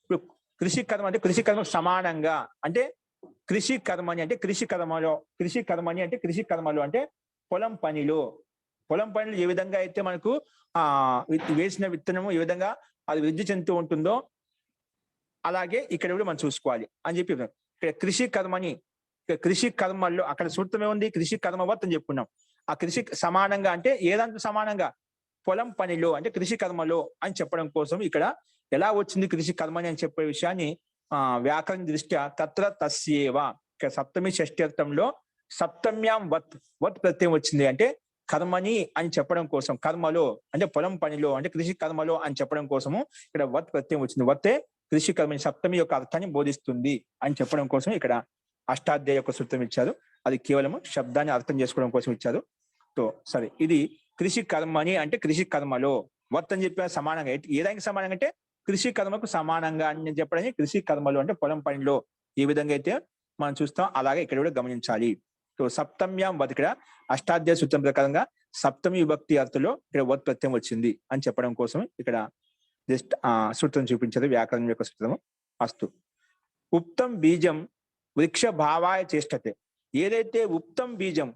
ఇప్పుడు కృషి కర్మ అంటే కృషి కర్మకు సమానంగా, అంటే కృషి కర్మని అంటే కృషి కర్మలో, కృషి కర్మని అంటే కృషి కర్మలో అంటే పొలం పనిలో ఏ విధంగా అయితే మనకు వేసిన విత్తనము ఏ విధంగా అది వృద్ధి చెందుతూ ఉంటుందో అలాగే ఇక్కడ కూడా మనం చూసుకోవాలి అని చెప్పి. ఇక్కడ కృషి కర్మని, కృషి కర్మల్లో అక్కడ సూత్రమే ఉంది, కృషి కర్మవత్ అని చెప్పుకున్నాం. ఆ కృషి సమానంగా అంటే ఏదాంతో సమానంగా, పొలం పనిలో అంటే కృషి కర్మలో అని చెప్పడం కోసం ఇక్కడ ఎలా వచ్చింది కృషి కర్మని అని చెప్పే విషయాన్ని వ్యాకరణ దృష్ట్యా తత్ర తస్యేవ, ఇక్కడ సప్తమి షష్ఠ్యర్థంలో సప్తమ్యాం వత్ ప్రత్యయం వచ్చింది. అంటే కర్మని అని చెప్పడం కోసం, కర్మలో అంటే పొలం పనిలో అంటే కృషి కర్మలో అని చెప్పడం కోసము ఇక్కడ వత్ ప్రత్యయం వచ్చింది. వత్తే కృషి కర్మని సప్తమి యొక్క అర్థాన్ని బోధిస్తుంది అని చెప్పడం కోసం ఇక్కడ అష్టాధ్యాయ యొక్క సూత్రం ఇచ్చారు. అది కేవలము శబ్దాన్ని అర్థం చేసుకోవడం కోసం ఇచ్చారు. సో సరే, ఇది కృషి కర్మని అంటే కృషి కర్మలో, వత్ అని చెప్పిన సమానంగా, ఏదానికి సమానంగా అంటే కృషి కర్మకు సమానంగా అని చెప్పడానికి కృషి కర్మలో అంటే పొలం పనిలో ఏ విధంగా అయితే మనం చూస్తాం అలాగే ఇక్కడ కూడా గమనించాలి. సో సప్తమ్యాం వత్, ఇక్కడ అష్టాధ్యాయ సూత్రం ప్రకారంగా సప్తమి విభక్తి అర్థంలో ఇక్కడ వత్ ప్రత్యయం వచ్చింది అని చెప్పడం కోసం ఇక్కడ జస్ట్ సూత్రం చూపించారు, వ్యాకరణం యొక్క సూత్రము. అస్తు. ఉక్తం బీజం వృక్ష భావాయ చేష్టతే. ఏదైతే ఉప్తం బీజం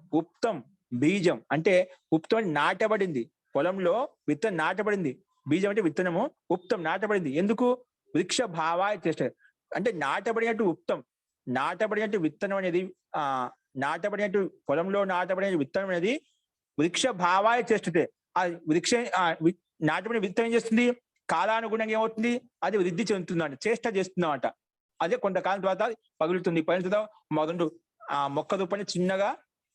అంటే ఉప్తం అంటే నాటబడింది, పొలంలో విత్తనం నాటబడింది, బీజం అంటే విత్తనము, ఉప్తం నాటబడింది. ఎందుకు? వృక్ష భావాయ చేష్ట అంటే నాటబడినట్టు ఉప్తం, నాటబడినట్టు విత్తనం అనేది నాటబడినట్టు పొలంలో నాటబడిన విత్తనం అనేది వృక్ష భావాయ చేష్టతే. ఆ వృక్ష నాటబడిన విత్తనం ఏం చేస్తుంది? కాలానుగుణంగా ఏమవుతుంది? అది వృద్ధి చెందుతుందంట, చేష్ట చేస్తుందంట. అదే కొంతకాలం తర్వాత పగులుతుంది, పగిలిన తర్వాత మొదలు మొక్క రూపాన్ని చిన్నగా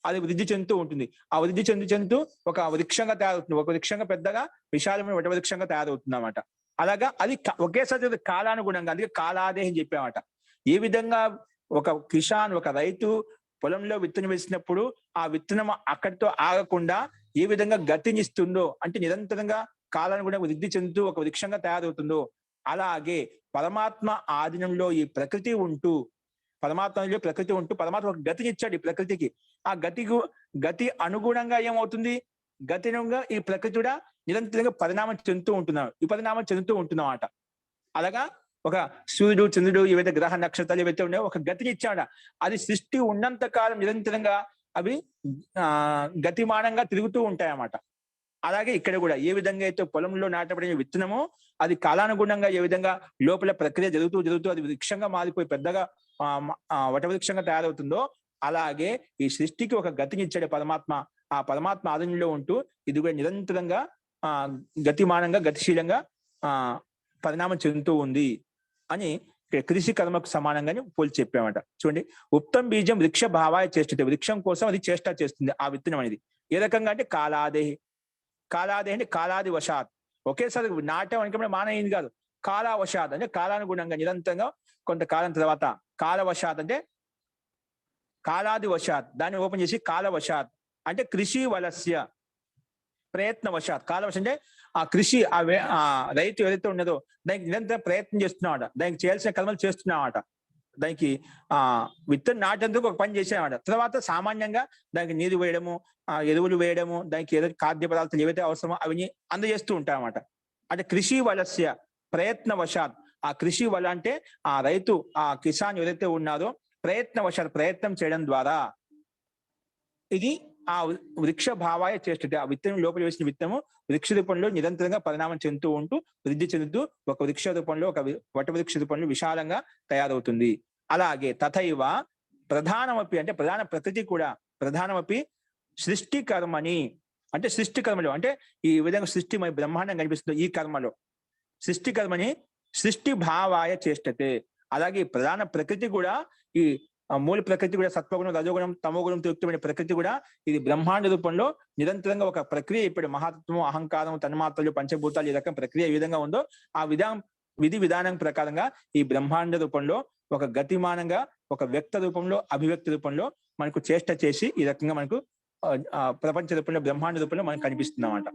అది వృద్ధి చెందుతూ ఉంటుంది. ఆ వృద్ధి చెందుతూ ఒక వృక్షంగా తయారవుతుంది, ఒక వృక్షంగా పెద్దగా విశాలమైన వట వృక్షంగా తయారవుతుంది అన్నమాట. అలాగా అది ఒకేసారి కాలానుగుణంగా, అందుకే కాలాదేహం చెప్పామట. ఏ విధంగా ఒక కిసాన్, ఒక రైతు పొలంలో విత్తనం వేసినప్పుడు ఆ విత్తనం అక్కడితో ఆగకుండా ఏ విధంగా గతినిస్తుందో, అంటే నిరంతరంగా కాలానుగుణంగా వృద్ధి చెందుతూ ఒక వృక్షంగా తయారవుతుందో, అలాగే పరమాత్మ ఆధీనంలో ఈ ప్రకృతి ఉంటూ, పరమాత్మలో ప్రకృతి ఉంటూ పరమాత్మ ఒక గతినిచ్చాడు ఈ ప్రకృతికి. ఆ గతి అనుగుణంగా ఏమవుతుంది? గతినుగా ఈ ప్రకృతి కూడా నిరంతరంగా పరిణామం చెందుతూ ఉంటున్నాడు, విపరిణామం చెందుతూ ఉంటున్నమాట. అలాగా ఒక సూర్యుడు, చంద్రుడు, ఏవైతే గ్రహ నక్షత్రాలు ఏవైతే ఉన్నాయో ఒక గతిని ఇచ్చాడ. అది సృష్టి ఉన్నంత కాలం నిరంతరంగా అవి గతిమానంగా తిరుగుతూ ఉంటాయన్నమాట. అలాగే ఇక్కడ కూడా ఏ విధంగా అయితే పొలంలో నాటబడిన విత్తనమో అది కాలానుగుణంగా ఏ విధంగా లోపల ప్రక్రియ జరుగుతూ అది వృక్షంగా మారిపోయి పెద్దగా వటవృక్షంగా తయారవుతుందో, అలాగే ఈ సృష్టికి ఒక గతినిచ్చాడు పరమాత్మ. ఆ పరమాత్మ ఆధీనంలో ఉంటూ ఇది కూడా నిరంతరంగా గతిమానంగా, గతిశీలంగా పరిణామం చెందుతూ ఉంది అని కృషి కర్మకు సమానంగానే పోల్చి చెప్పామట. చూడండి, ఉప్తం బీజం వృక్ష భావాయ చేష్టతే. వృక్షం కోసం అది చేష్ట చేస్తుంది ఆ విత్తనం అనేది. ఏ రకంగా అంటే కాలాదేహి అంటే కాలాది వశాత్, ఒకేసారి నాటం అనుకుంటే మానయింది కాదు, కాలావశాత్ అంటే కాలానుగుణంగా నిరంతరంగా కొంతకాలం తర్వాత. కాలవశాత్ అంటే కాలాది వశాత్, దాన్ని ఓపెన్ చేసి కాలవశాత్ అంటే కృషి వలస్య ప్రయత్నవశాత్. కాలవశ అంటే ఆ కృషి ఆ రైతు ఏదైతే ఉన్నదో దానికి నిరంతరం ప్రయత్నం చేస్తున్నామట, దానికి చేయాల్సిన కర్మలు చేస్తున్నామట. దానికి విత్తనం నాటేందుకు ఒక పని చేసామట. తర్వాత సామాన్యంగా దానికి నీరు వేయడము, ఎరువులు వేయడము, దానికి ఏదైతే ఖాద్య పదార్థాలు ఏవైతే అవసరమో అవన్నీ అందజేస్తూ ఉంటామట. అంటే కృషి వలస్య ప్రయత్నవశాత్. ఆ కృషి వల అంటే ఆ రైతు, ఆ కిసాన్ ఏదైతే ఉన్నారో ప్రయత్నవశాత్ ప్రయత్నం చేయడం ద్వారా ఇది ఆ వృక్ష భావాయ చేష్టతే. ఆ విత్తనం లోపల వేసిన విత్తనము వృక్ష రూపంలో నిరంతరంగా పరిణామం చెందుతూ ఉంటూ వృద్ధి చెందుతూ ఒక వృక్ష రూపంలో, ఒక వటవృక్ష రూపంలో విశాలంగా తయారవుతుంది. అలాగే తథైవ ప్రధానమపి అంటే ప్రధాన ప్రకృతి కూడా, ప్రధానమపి సృష్టి కర్మని అంటే సృష్టి కర్మలో, అంటే ఈ విధంగా సృష్టి బ్రహ్మాండం కనిపిస్తుంది ఈ కర్మలో. సృష్టి కర్మని సృష్టి భావాయ చేష్టతే. అలాగే ప్రధాన ప్రకృతి కూడా, ఈ మూల ప్రకృతి కూడా సత్వగుణం, రజోగుణం, తమోగుణంతో యుక్తమైన ప్రకృతి కూడా ఇది బ్రహ్మాండ రూపంలో నిరంతరంగా ఒక ప్రక్రియ. ఇప్పుడు మహాత్వం, అహంకారం, తన్మాత్రలు, పంచభూతాలు ఈ రకం ప్రక్రియ ఏ విధంగా ఉందో ఆ విధి విధానం ప్రకారంగా ఈ బ్రహ్మాండ రూపంలో ఒక గతిమానంగా, ఒక వ్యక్త రూపంలో, అభివ్యక్తి రూపంలో మనకు చేష్ట చేసి ఈ రకంగా మనకు ప్రపంచ రూపంలో, బ్రహ్మాండ రూపంలో మనకు కనిపిస్తుంది అన్నమాట.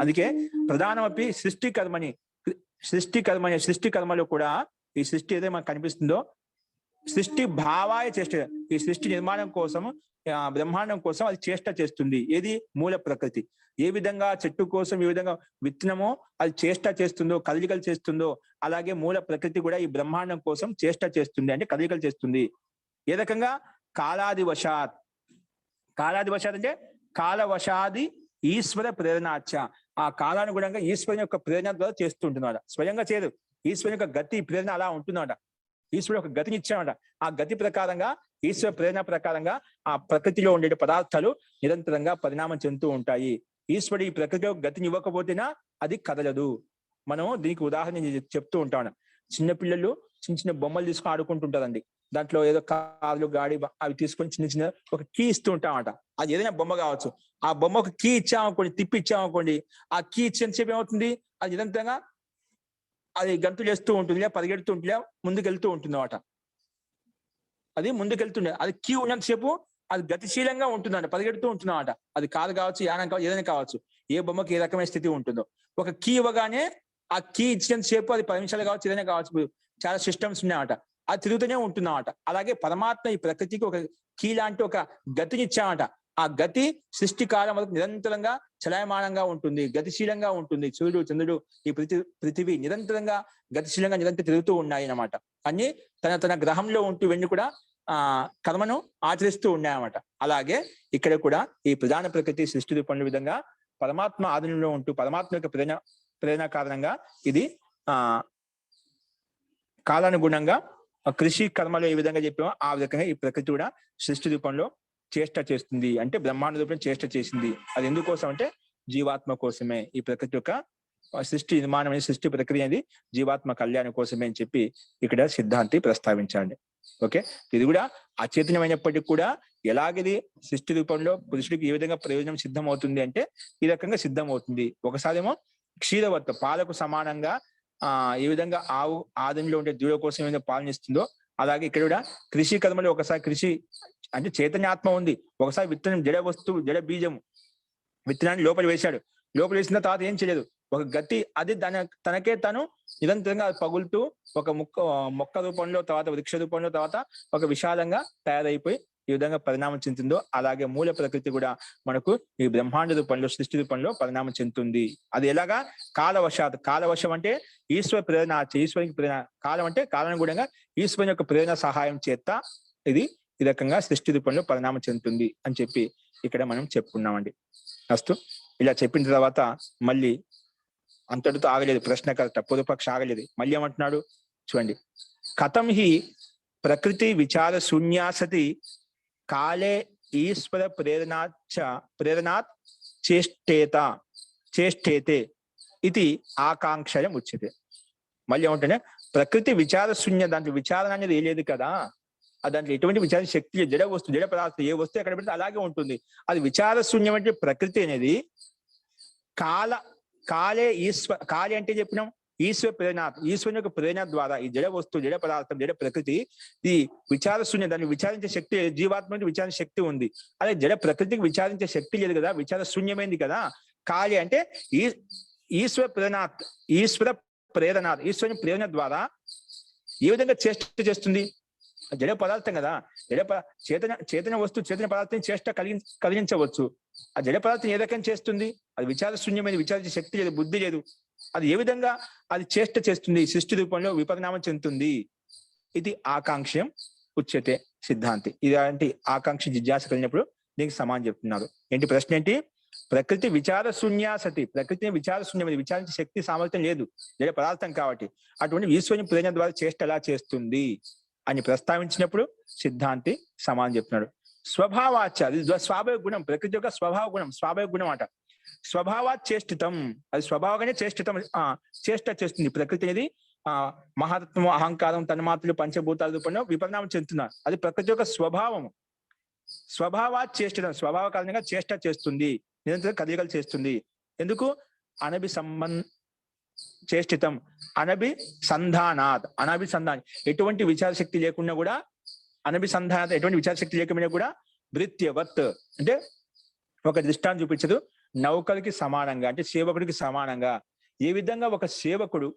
అందుకే ప్రధానమపి సృష్టి కర్మలో కూడా ఈ సృష్టి ఏదైతే మనకు కనిపిస్తుందో సృష్టి భావాయ చేష్ట, ఈ సృష్టి నిర్మాణం కోసం, బ్రహ్మాండం కోసం అది చేష్ట చేస్తుంది. ఏది? మూల ప్రకృతి. ఏ విధంగా చెట్టు కోసం ఏ విధంగా విత్తనమో అది చేష్ట చేస్తుందో, కదలికలు చేస్తుందో, అలాగే మూల ప్రకృతి కూడా ఈ బ్రహ్మాండం కోసం చేష్ట చేస్తుంది, అంటే కదలికలు చేస్తుంది. ఏ రకంగా? కాలాది వశాత్ అంటే కాలవశాది ఈశ్వర ప్రేరణాచ. ఆ కాలానుగుణంగా ఈశ్వరుని యొక్క ప్రేరణ ద్వారా చేస్తూ ఉంటున్నాడు. స్వయంగా చేయదు, ఈశ్వరుని యొక్క గతి ప్రేరణ అలా ఉంటున్నాడు. ఈశ్వరుడు ఒక గతిని ఇచ్చాడట. ఆ గతి ప్రకారంగా, ఈశ్వర ప్రేరణ ప్రకారంగా ఆ ప్రకృతిలో ఉండే పదార్థాలు నిరంతరంగా పరిణామం చెందుతూ ఉంటాయి. ఈశ్వరుడు ఈ ప్రకృతిలో గతిని ఇవ్వకపోతేనా అది కదలదు. మనం దీనికి ఉదాహరణ చెప్తూ ఉంటాను. చిన్నపిల్లలు చిన్న బొమ్మలు తీసుకొని ఆడుకుంటుంటారండి. దాంట్లో ఏదో కార్లు, గాడి అవి తీసుకొని చిన్న ఒక కీ ఇస్తూ ఉంటామట. అది ఏదైనా బొమ్మ కావచ్చు. ఆ బొమ్మ ఒక కీ ఇచ్చామనుకోండి, తిప్పి ఇచ్చామనుకోండి, ఆ కీ ఇచ్చేంతసేపు ఏమవుతుంది? అది నిరంతరంగా అది గంతులు వేస్తూ ఉంటుంది, పరిగెడుతూ ఉంటుంది, ముందుకెళ్తూ ఉంటుంది అన్నమాట. అది ముందుకెళ్తుండే, అది కీ ఉన్నంతసేపు అది గతిశీలంగా ఉంటుందంట, పరిగెడుతూ ఉంటున్నమాట. అది కారు కావచ్చు, యానం కావచ్చు, ఏదైనా కావచ్చు. ఏ బొమ్మకి ఏ రకమైన స్థితి ఉంటుందో, ఒక కీ ఇవ్వగానే ఆ కీ ఇచ్చినంతసేపు అది 10 నిమిషాలు కావచ్చు, ఏదైనా కావచ్చు, చాలా సిస్టమ్స్ ఉన్నాయన్నమాట, అది తిరుగుతూనే ఉంటున్నమాట. అలాగే పరమాత్మ ఈ ప్రకృతికి ఒక కీ లాంటి ఒక గతిని ఇచ్చామట. ఆ గతి సృష్టి కాలం వరకు నిరంతరంగా చలాయమానంగా ఉంటుంది, గతిశీలంగా ఉంటుంది. సూర్యుడు, చంద్రుడు, ఈ పృథివీ నిరంతరంగా గతిశీలంగా నిరంతరం తిరుగుతూ ఉన్నాయి అన్నమాట. అన్ని తన గ్రహంలో ఉంటూ ఇవన్నీ కూడా కర్మను ఆచరిస్తూ ఉన్నాయన్నమాట. అలాగే ఇక్కడ కూడా ఈ ప్రధాన ప్రకృతి సృష్టి రూపంలో విధంగా పరమాత్మ ఆధీనంలో ఉంటూ పరమాత్మ యొక్క ప్రేరణ కారణంగా ఇది కాలానుగుణంగా కృషి కర్మలు ఏ విధంగా చెప్పామో ఆ విధంగా ఈ ప్రకృతి కూడా సృష్టి రూపంలో చేష్ట చేస్తుంది. అంటే బ్రహ్మాండ రూపంలో చేష్ట చేసింది. అది ఎందుకోసం అంటే జీవాత్మ కోసమే. ఈ ప్రకృతి యొక్క సృష్టి నిర్మాణం అనేది, సృష్టి ప్రక్రియ అనేది జీవాత్మ కళ్యాణం కోసమే అని చెప్పి ఇక్కడ సిద్ధాంతి ప్రస్తావించండి. ఓకే, ఇది కూడా అచేతనమైనప్పటికీ కూడా ఎలాగిది సృష్టి రూపంలో పురుషుడికి ఏ విధంగా ప్రయోజనం సిద్ధమవుతుంది అంటే ఈ రకంగా సిద్ధమవుతుంది. ఒకసారేమో క్షీరవత్త పాలకు సమానంగా ఏ విధంగా ఆవు ఆదంలో ఉండే దూడ కోసం ఏదైనా పాలనిస్తుందో అలాగే ఇక్కడ కూడా కృషి కర్మలో ఒకసారి కృషి అంటే చైతన్యాత్మ ఉంది. ఒకసారి విత్తనం జడ వస్తువు జడ బీజం విత్తనాన్ని లోపల వేశాడు. లోపల వేసిన తర్వాత ఏం చేయలేదు, ఒక గతి అది తనకే తను నిరంతరంగా పగులుతూ ఒక మొక్క రూపంలో తర్వాత వృక్ష రూపంలో తర్వాత ఒక విశాలంగా తయారైపోయి ఈ విధంగా పరిణామం చెందుతుందో అలాగే మూల ప్రకృతి కూడా మనకు ఈ బ్రహ్మాండ రూపంలో సృష్టి రూపంలో పరిణామం చెందుతుంది. అది ఎలాగా కాలవశం అంటే ఈశ్వర ప్రేరణ, ఈశ్వరునికి ప్రేరణ. కాలం అంటే కాలానుగుణంగా ఈశ్వరుని యొక్క ప్రేరణ సహాయం చేత ఇది ఈ రకంగా సృష్టి రూపంలో పరిణామం చెందుతుంది అని చెప్పి ఇక్కడ మనం చెప్పుకున్నామండి. అస్తు ఇలా చెప్పిన తర్వాత మళ్ళీ అంతటితో ఆగలేదు ప్రశ్నకర్త, పూర్వపక్ష ఆగలేదు. మళ్ళీ ఏమంటున్నాడు చూడండి, కథం హి ప్రకృతి విచార శూన్యాసతి కాలే ఈశ్వర ప్రేరణాత్ చేష్టేతే ఇది ఆకాంక్షయం ఉచ్యతే. మళ్ళీ ఏమంటే ప్రకృతి విచార శూన్య, దాంట్లో విచారణ అనేది ఏ లేదు కదా, దాంట్లో ఎటువంటి విచార శక్తి, జడ వస్తువు జడ పదార్థం ఏ వస్తువు ఎక్కడ పెడితే అలాగే ఉంటుంది. అది విచార శూన్యం అంటే ప్రకృతి అనేది కాలే కాలి అంటే చెప్పినాం ఈశ్వర ప్రేరణ, ఈశ్వరుని యొక్క ప్రేరణ ద్వారా ఈ జడ వస్తువు జడ పదార్థం జడ ప్రకృతి ఈ విచార శూన్యం, దాన్ని విచారించే శక్తి జీవాత్మకి విచారించే శక్తి ఉంది. అదే జడ ప్రకృతికి విచారించే శక్తి లేదు కదా, విచార శూన్యమైంది కదా. కాలి అంటే ఈశ్వర ప్రేరణ ఈశ్వరుని ప్రేరణ ద్వారా ఏ విధంగా చేష్ట చేస్తుంది. జడ పదార్థం కదా, చేతన వస్తువు చేతన పదార్థం చేష్ట కలిగించవచ్చు. ఆ జడ పదార్థం ఏ రకంగా చేస్తుంది, అది విచార శూన్యమైన విచారించే శక్తి లేదు, బుద్ధి లేదు. అది ఏ విధంగా అది చేష్ట చేస్తుంది, సృష్టి రూపంలో విపరిణామం చెందుతుంది. ఇది ఆకాంక్షం ఉచ్యతే సిద్ధాంతి. ఇలాంటి ఆకాంక్ష జిజ్ఞాస కలిగినప్పుడు దీనికి సమానం చెప్తున్నారు. ఏంటి ప్రశ్న ఏంటి, ప్రకృతి విచార శూన్యాసతి, ప్రకృతిని విచార శూన్యమైన విచారించే శక్తి సామర్థ్యం లేదు జడ పదార్థం కాబట్టి, అటువంటి ఈశ్వరుని ప్రేరణ ద్వారా చేష్ట ఎలా చేస్తుంది అని ప్రస్తావించినప్పుడు సిద్ధాంతి సమానం చెప్తున్నాడు. స్వభావాచ, అది స్వాభావిక గుణం, ప్రకృతి యొక్క స్వభావ గుణం, స్వాభావిక గుణం అట. స్వభావాత్ చేష్టితం, అది స్వభావంగానే చేష్ట చేస్తుంది. ప్రకృతి అనేది మహాతత్వం అహంకారం తన్మాత్రలు పంచభూతాల రూపంలో విపరిణామం చెందుతున్నారు. అది ప్రకృతి యొక్క స్వభావము. స్వభావాత్ చేష్టితం, స్వభావ కారణంగా చేష్ట చేస్తుంది, నిరంతరం కదలికలు చేస్తుంది. ఎందుకు చేష్టితం అనభిసంధానాత్, అనభిసంధానం ఎటువంటి విచార శక్తి లేకుండా కూడా, అనభిసంధానాత్ ఎటువంటి విచార శక్తి లేకపోయినా కూడా భృత్యవత్ అంటే ఒక దృష్టాన్ని చూపించదు. నౌకరికి సమానంగా అంటే సేవకుడికి సమానంగా ఏ విధంగా ఒక సేవకుడు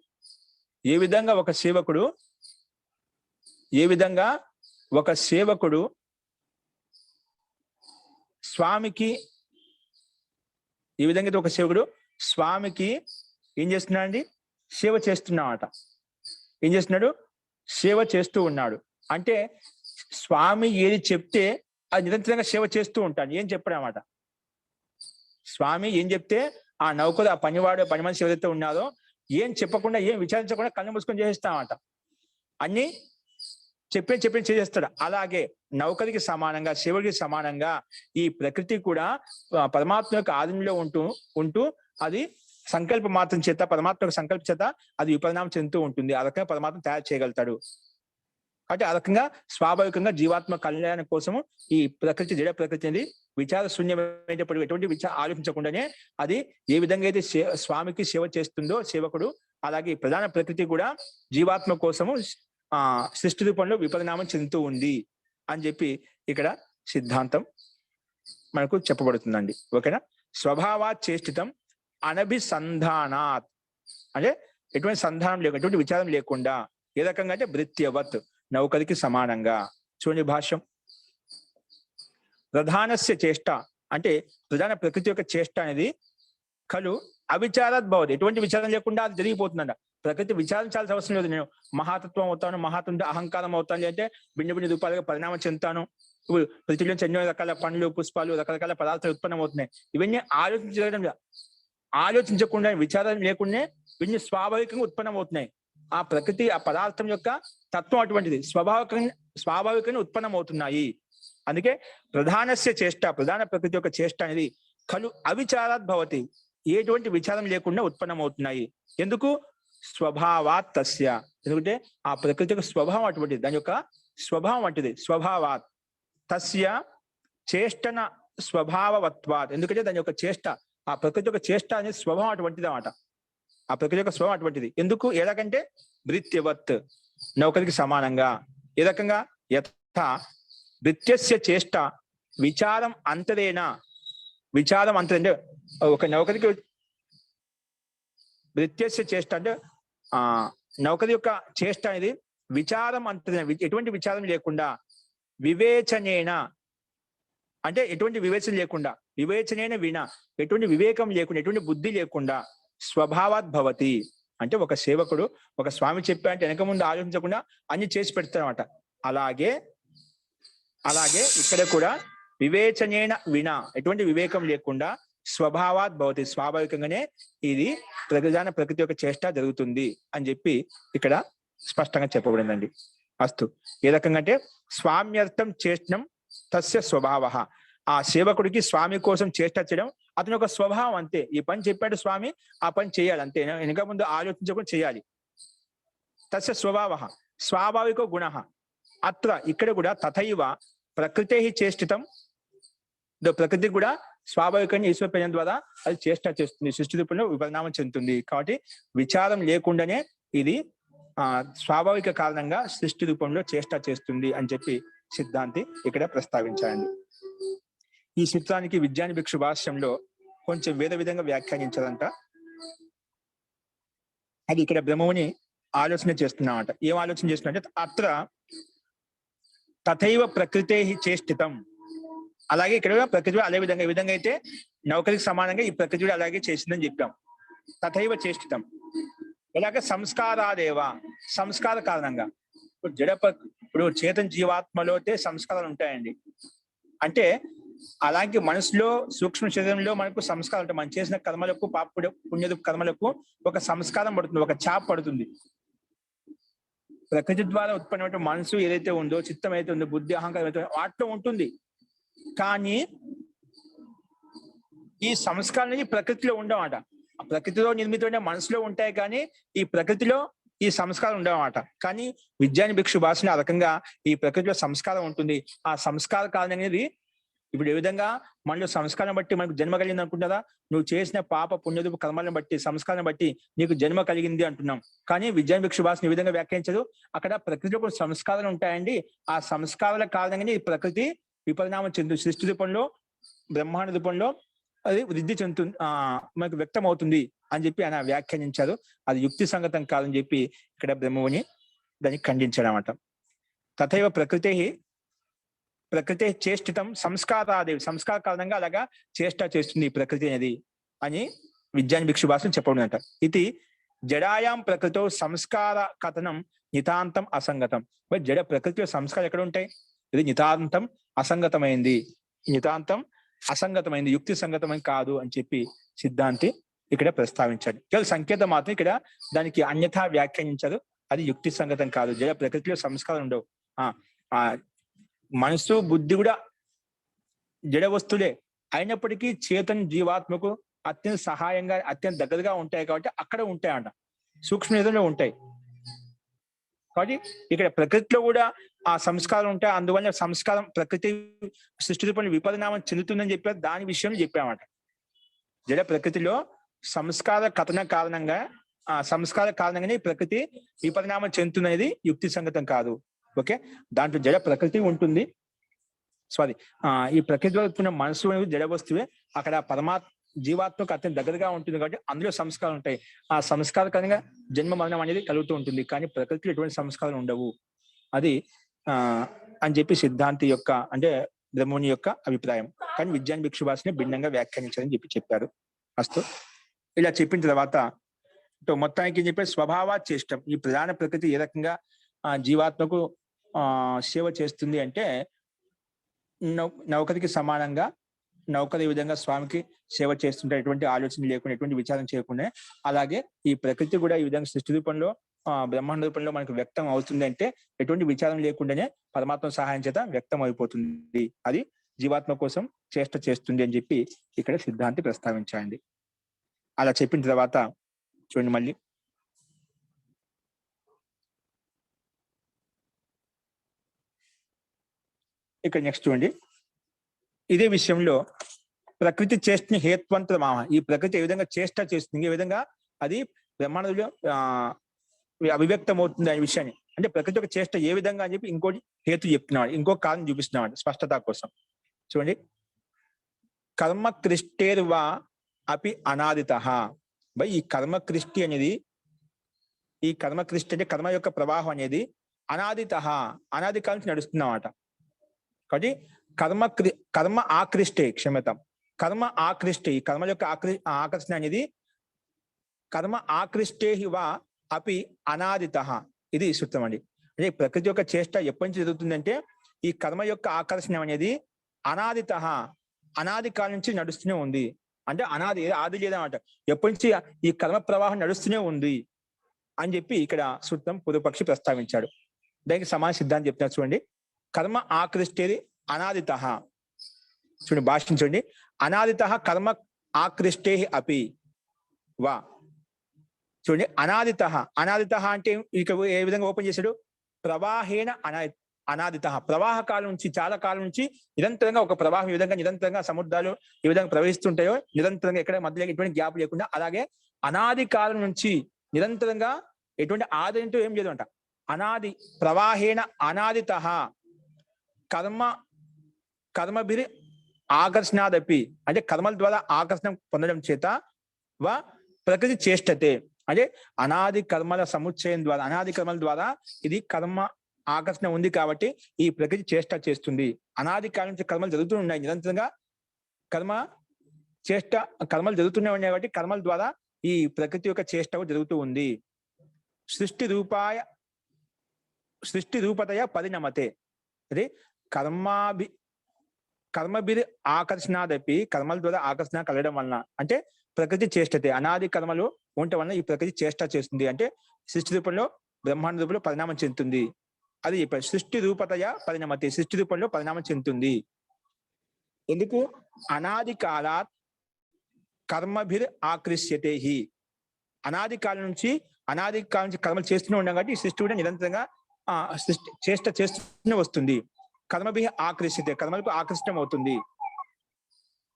స్వామికి ఏ విధంగా ఒక సేవకుడు స్వామికి ఏం చేస్తున్నాడు, సేవ చేస్తున్నాడట. ఏం చేస్తున్నాడు, సేవ చేస్తూ ఉన్నాడు. అంటే స్వామి ఏది చెప్తే అది నిరంతరంగా సేవ చేస్తూ ఉంటాడు. ఏం చెప్పాడు అన్నమాట, స్వామి ఏం చెప్తే ఆ నౌకరు ఆ పని మనిషి ఎవరైతే ఉన్నారో ఏం చెప్పకుండా ఏం విచారించకుండా కళ్ళు మూసుకొని చేసేస్తామట. అన్ని చెప్పి చేసేస్తాడు. అలాగే నౌకరికి సమానంగా శివుడికి సమానంగా ఈ ప్రకృతి కూడా పరమాత్మ యొక్క ఆధీనంలో ఉంటూ అది సంకల్ప మాత్రం చేత, పరమాత్మ యొక్క సంకల్ప చేత అది విపరిణామం చెందుతూ ఉంటుంది. ఆ రకంగా పరమాత్మ తయారు చేయగలుగుతాడు. అంటే ఆ రకంగా స్వాభావికంగా జీవాత్మ కళ్యాణం కోసము ఈ ప్రకృతి జడ ప్రకృతి అనేది విచార శూన్యమైనప్పుడు ఎటువంటి ఆలోచించకుండానే అది ఏ విధంగా అయితే స్వామికి సేవ చేస్తుందో సేవకుడు, అలాగే ప్రధాన ప్రకృతి కూడా జీవాత్మ కోసము సృష్టి రూపంలో విపరిణామం చెందుతూ ఉంది అని చెప్పి ఇక్కడ సిద్ధాంతం మనకు చెప్పబడుతుందండి. ఓకేనా. స్వభావాత్ చేష్టితం అనభిసంధానాత్ అంటే ఎటువంటి సంధానం లేకుండా ఎటువంటి విచారం లేకుండా ఏ రకంగా అంటే భృత్యవత్ నౌకరికి సమానంగా. చూడండి భాష్యం, ప్రధానస్య చేష్ట అంటే ప్రధాన ప్రకృతి యొక్క చేష్ట అనేది ఖలు అవిచారాత్ భవతి, ఎటువంటి విచారం లేకుండా అది జరిగిపోతుందంట. ప్రకృతి విచారించాల్సిన అవసరం లేదు. నేను మహాతత్వం అవుతాను, మహాతత్వం అహంకారం అవుతాను అంటే భిన్న భిన్న రూపాలుగా పరిణామం చెందుతాను. ఇప్పుడు పృథ్వీ నుంచి ఎన్నో రకాల పండ్లు, పుష్పాలు, రకరకాల పదార్థాలు ఉత్పన్నం అవుతున్నాయి. ఇవన్నీ ఆలోచించకుండా, విచారం లేకుండా ఇవన్నీ స్వాభావికంగా ఉత్పన్నం అవుతున్నాయి. ఆ ప్రకృతి, ఆ పదార్థం యొక్క తత్వం అటువంటిది, స్వాభావికంగా ఉత్పన్నం అవుతున్నాయి. అందుకే ప్రధానస్య చేష్ట, ప్రధాన ప్రకృతి యొక్క చేష్ట అనేది ఖలు అవిచారాత్ భవతి, ఎటువంటి విచారం లేకుండా ఉత్పన్నం అవుతున్నాయి. ఎందుకు? స్వభావాత్ తస్య, ఎందుకంటే ఆ ప్రకృతి యొక్క స్వభావం అటువంటిది, దాని యొక్క స్వభావం అటువంటిది. స్వభావాత్ తస్య చేష్టన స్వభావవత్వాత్, ఎందుకంటే దాని యొక్క చేష్ట, ఆ ప్రకృతి యొక్క చేష్ట అనేది స్వభావం అటువంటిది అన్నమాట. ఆ ప్రకృతి యొక్క స్వభావం అటువంటిది. ఎందుకు? ఏ రకంటే భృత్యవత్, నౌకరికి సమానంగా. ఏ రకంగా? యథా భృత్యస్య చేష్ట విచారం అంతరేణ, విచారం అంతరే అంటే ఒక నౌకరికి భృత్యస్య చేష్ట అంటే నౌకరి యొక్క చేష్ట అనేది విచారం అంతరేణ, ఎటువంటి విచారం లేకుండా, వివేచనేన అంటే ఎటువంటి వివేచన లేకుండా, వివేచనైన విన ఎటువంటి వివేకం లేకుండా, ఎటువంటి బుద్ధి లేకుండా, స్వభావాత్ భవతి అంటే ఒక సేవకుడు, ఒక స్వామి చెప్పా అంటే వెనక ముందు ఆలోచించకుండా అన్ని చేసి పెడతారన్నమాట. అలాగే ఇక్కడ కూడా వివేచనేన విన ఎటువంటి వివేకం లేకుండా, స్వభావాత్ భవతి స్వాభావికంగానే ఇది ప్రకృతి యొక్క చేష్ట జరుగుతుంది అని చెప్పి ఇక్కడ స్పష్టంగా చెప్పబడిందండి. అస్తు. ఏ రకంగా అంటే స్వామ్యర్థం చేష్టం తస్య స్వభావ, ఆ సేవకుడికి స్వామి కోసం చేష్ట చేయడం అతని యొక్క స్వభావం అంతే. ఈ పని చెప్పాడు స్వామి, ఆ పని చేయాలి అంతే, వెనక ముందు ఆలోచించకుండా చేయాలి. తస్య స్వభావ స్వాభావికో గుణ. అత్ర ఇక్కడ కూడా తథైవ ప్రకృతే చేష్టితం, ప్రకృతి కూడా స్వాభావికంగా ఈశ్వర ప్రజల ద్వారా అది చేష్ట చేస్తుంది, సృష్టి రూపంలో విపరిణామం చెందుతుంది. కాబట్టి విచారం లేకుండానే ఇది స్వాభావిక కారణంగా సృష్టి రూపంలో చేష్ట చేస్తుంది అని చెప్పి సిద్ధాంతి ఇక్కడ ప్రస్తావించారండి. ఈ సూత్రానికి విజ్ఞాన భిక్షు భాష్యంలో కొంచెం వేరే విధంగా వ్యాఖ్యానించారంట. అది ఇక్కడ బ్రహ్మముని ఆలోచన చేస్తున్నామంట. ఏం ఆలోచన చేస్తున్నా అంటే అత్ర తథైవ ప్రకృతే చేష్టితం, అలాగే ఇక్కడ ప్రకృతి అదే విధంగా, ఈ విధంగా అయితే నౌకరికి సమానంగా ఈ ప్రకృతి అలాగే చేసిందని చెప్పాం. తథైవ చేష్టితం ఎలాగ సంస్కారాదేవ, సంస్కార కారణంగా. ఇప్పుడు చేతన జీవాత్మలో సంస్కారాలు ఉంటాయండి. అంటే అలాగే మనసులో సూక్ష్మ శరీరంలో మనకు సంస్కారం ఉంటాయి. మనం చేసిన కర్మలకు, పుణ్య కర్మలకు ఒక సంస్కారం పడుతుంది, ఒక చాప్ పడుతుంది. ప్రకృతి ద్వారా ఉత్పన్నమైన మనసు ఏదైతే ఉందో, చిత్తం ఏదైతే ఉందో, బుద్ధి, అహంకారం ఏదైతే వాటిలో ఉంటుంది. కానీ ఈ సంస్కారం అనేది ప్రకృతిలో ఉండవన్నమాట. ఆ ప్రకృతిలో నిర్మితమైన మనసులో ఉంటాయి, కానీ ఈ ప్రకృతిలో ఈ సంస్కారం ఉండవన్నమాట. కానీ విజ్ఞాన భిక్షు భాషని ఆ రకంగా ఈ ప్రకృతిలో సంస్కారం ఉంటుంది. ఆ సంస్కార కారణం అనేది ఇప్పుడు ఏ విధంగా మనలో సంస్కారం బట్టి మనకు జన్మ కలిగింది అనుకుంటారా? నువ్వు చేసిన పాప పుణ్యరూప కర్మలను బట్టి, సంస్కారం బట్టి నీకు జన్మ కలిగింది అంటున్నాం. కానీ విజ్ఞాన భిక్షు భాషను ఈ విధంగా వ్యాఖ్యానించదు. అక్కడ ప్రకృతిలో కొన్ని సంస్కారాలు ఉంటాయండి. ఆ సంస్కారాల కారణంగానే ఈ ప్రకృతి విపరిణామం చెందుతుంది, సృష్టి రూపంలో, బ్రహ్మాండ రూపంలో అది వృద్ధి చెందుతుంది, మనకు వ్యక్తం అవుతుంది అని చెప్పి ఆయన వ్యాఖ్యానించారు. అది యుక్తి సంగతం కాదని చెప్పి ఇక్కడ బ్రహ్మముని దాన్ని ఖండించాడు అన్నమాట. తథైవ ప్రకృతి చేష్టితం సంస్కారాదేవి, సంస్కార కారణంగా అలాగా చేష్ట చేస్తుంది ఈ ప్రకృతి అనేది అని విజ్ఞాన భిక్షు భాషను చెప్పబడినట. ఇది జడాయాం ప్రకృతో సంస్కార కథనం నితాంతం అసంగతం. జడ ప్రకృతిలో సంస్కారం ఎక్కడ ఉంటాయి? ఇది నితాంతం అసంగతమైంది, నితాంతం అసంగతమైంది, యుక్తి సంగతమైన కాదు అని చెప్పి సిద్ధాంతి ఇక్కడ ప్రస్తావించాడు. కేవలం సంకేతం మాత్రం ఇక్కడ దానికి అన్యథా వ్యాఖ్యానించారు. అది యుక్తి సంగతం కాదు. జడ ప్రకృతిలో సంస్కారం ఉండవు. ఆ మనసు, బుద్ధి కూడా జడ వస్తువులే అయినప్పటికీ చేతన్ జీవాత్మకు అత్యంత సహాయంగా, అత్యంత దగ్గరగా ఉంటాయి. కాబట్టి అక్కడ ఉంటాయంట, సూక్ష్మ శరీరంలో ఉంటాయి. కాబట్టి ఇక్కడ ప్రకృతిలో కూడా ఆ సంస్కారం ఉంటాయి. అందువల్ల సంస్కారం ప్రకృతి సృష్టి రూపంలో విపరిణామం చెందుతుందని చెప్పారు. దాని విషయం చెప్పామట. జడ ప్రకృతిలో సంస్కార కథన కారణంగా, ఆ సంస్కార కారణంగానే ప్రకృతి విపరిణామం చెందుతున్నది యుక్తి సంగతం కాదు. ఓకే, దాంట్లో జడ ప్రకృతి ఉంటుంది. ఈ ప్రకృతిలో ఉన్న మనసు అనేది జడ వస్తువే. అక్కడ జీవాత్మకు అత్యంత దగ్గరగా ఉంటుంది కాబట్టి అందులో సంస్కారాలు ఉంటాయి. ఆ సంస్కార కారణంగా జన్మ మరణం అనేది కలుగుతూ ఉంటుంది. కానీ ప్రకృతిలో ఎటువంటి సంస్కారాలు ఉండవు. అది అని చెప్పి సిద్ధాంతి యొక్క, అంటే బ్రహ్మముని యొక్క అభిప్రాయం. కానీ విజ్ఞాన భిక్షు భాషని భిన్నంగా వ్యాఖ్యానించారని చెప్పి చెప్పారు. అస్తు. ఇలా చెప్పిన తర్వాత మొత్తానికి ఏం చెప్పే స్వభావ చేష్టం, ఈ ప్రధాన ప్రకృతి ఏ రకంగా జీవాత్మకు సేవ చేస్తుంది అంటే నౌకరికి సమానంగా నౌకరు ఈ విధంగా స్వామికి సేవ చేస్తుంటే ఎటువంటి ఆలోచన లేకుండా ఎటువంటి విచారం చేయకుండా, అలాగే ఈ ప్రకృతి కూడా ఈ విధంగా సృష్టి రూపంలో బ్రహ్మాండ రూపంలో మనకు వ్యక్తం అవుతుంది అంటే ఎటువంటి విచారం లేకుండానే పరమాత్మ సహాయం చేత వ్యక్తం అయిపోతుంది. అది జీవాత్మ కోసం చేష్ట చేస్తుంది అని చెప్పి ఇక్కడ సిద్ధాంతి ప్రస్తావించండి. అలా చెప్పిన తర్వాత చూడండి మళ్ళీ ఇక్కడ నెక్స్ట్ చూడండి, ఇదే విషయంలో ప్రకృతి చేష్టని హేత్వంత మామ, ఈ ప్రకృతి ఏ విధంగా చేష్ట చేస్తుంది, ఏ విధంగా అది బ్రహ్మాండంలో అభివ్యక్తం అవుతుంది అనే విషయాన్ని, అంటే ప్రకృతి యొక్క చేష్ట ఏ విధంగా అని చెప్పి ఇంకోటి హేతు చెప్తున్నాడు, ఇంకో కారణం చూపిస్తున్నాడు స్పష్టత కోసం. చూడండి, కర్మ కృష్టేర్వా అపి అనాదిత. బై ఈ కర్మ కృష్టి అనేది, ఈ కర్మ కృష్టి అంటే కర్మ యొక్క ప్రవాహం అనేది అనాదిత, అనాది కాలం నుంచి నడుస్తున్నమాట. కాబట్టి కర్మ ఆకృష్టే, క్షమ్యతాం, కర్మ ఆకృష్టే, ఈ కర్మ యొక్క ఆకర్షణ అనేది కర్మ ఆకృష్టే వా అపి అనాదిత, ఇది సూత్రం అండి. అంటే ప్రకృతి యొక్క చేష్ట ఎప్పటి నుంచి జరుగుతుందంటే ఈ కర్మ యొక్క ఆకర్షణ అనేది అనాదిత, అనాది కాలం నుంచి నడుస్తూనే ఉంది. అంటే ఆది లేదన్నమాట, ఎప్పటి నుంచి ఈ కర్మ ప్రవాహం నడుస్తూనే ఉంది అని చెప్పి ఇక్కడ సూత్రం పూర్వపక్షి ప్రస్తావించాడు. దానికి సమాన సిద్ధాంతం చెప్తున్నారు. చూడండి, కర్మ ఆకృష్టేది అనాదిత, చూడండి భాష్యం చూడండి, అనాదిత కర్మ ఆకృష్టే అపి వా. చూడండి, అనాదిత అంటే ఇక ఏ విధంగా ఓపెన్ చేశాడు, ప్రవాహేణ అనాదిత, ప్రవాహ కాలం నుంచి, చాలా కాలం నుంచి నిరంతరంగా ఒక ప్రవాహం ఈ విధంగా నిరంతరంగా సముద్రాలు ఏ విధంగా ప్రవహిస్తుంటాయో నిరంతరంగా ఎక్కడ మధ్యలో ఎటువంటి గ్యాప్ లేకుండా, అలాగే అనాది కాలం నుంచి నిరంతరంగా ఎటువంటి ఆది అంటూ ఏం లేదు అంట, అనాది ప్రవాహేణ అనాదిత కర్మభిరి ఆకర్షణాదపి, అంటే కర్మల ద్వారా ఆకర్షణ పొందడం చేత వా ప్రకృతి చేష్టతే, అంటే అనాది కర్మల సముచ్చయం ద్వారా, అనాది కర్మల ద్వారా ఇది కర్మ ఆకర్షణ ఉంది కాబట్టి ఈ ప్రకృతి చేష్ట చేస్తుంది. అనాది కాలం నుంచి కర్మలు జరుగుతూ ఉన్నాయి, నిరంతరంగా కర్మలు జరుగుతూనే ఉన్నాయి కాబట్టి కర్మల ద్వారా ఈ ప్రకృతి యొక్క చేష్ట జరుగుతూ ఉంది. సృష్టి రూపతయ పరిణమతే, అదే కర్మభిరి ఆకర్షణాదపి, కర్మల ద్వారా ఆకర్షణ కలగడం వలన, అంటే ప్రకృతి చేష్టతే, అనాది కర్మలు ఉండటం వలన ఈ ప్రకృతి చేష్ట చేస్తుంది, అంటే సృష్టి రూపంలో బ్రహ్మాండ రూపంలో పరిణామం చెందుతుంది. అది చెప్పారు, సృష్టి రూపతయ పరిణమతే, సృష్టి రూపంలో పరిణామం చెందుతుంది. ఎందుకు, అనాది కాలాత్ కర్మభిర్ ఆకృష్యతే హి, అనాది కాలం నుంచి కర్మలు చేస్తూనే ఉన్నాం కాబట్టి ఈ సృష్టి కూడా నిరంతరంగా చేష్ట చేస్తూనే వస్తుంది. కర్మభిః ఆకృష్యతే, కర్మలకు ఆకృష్టం అవుతుంది.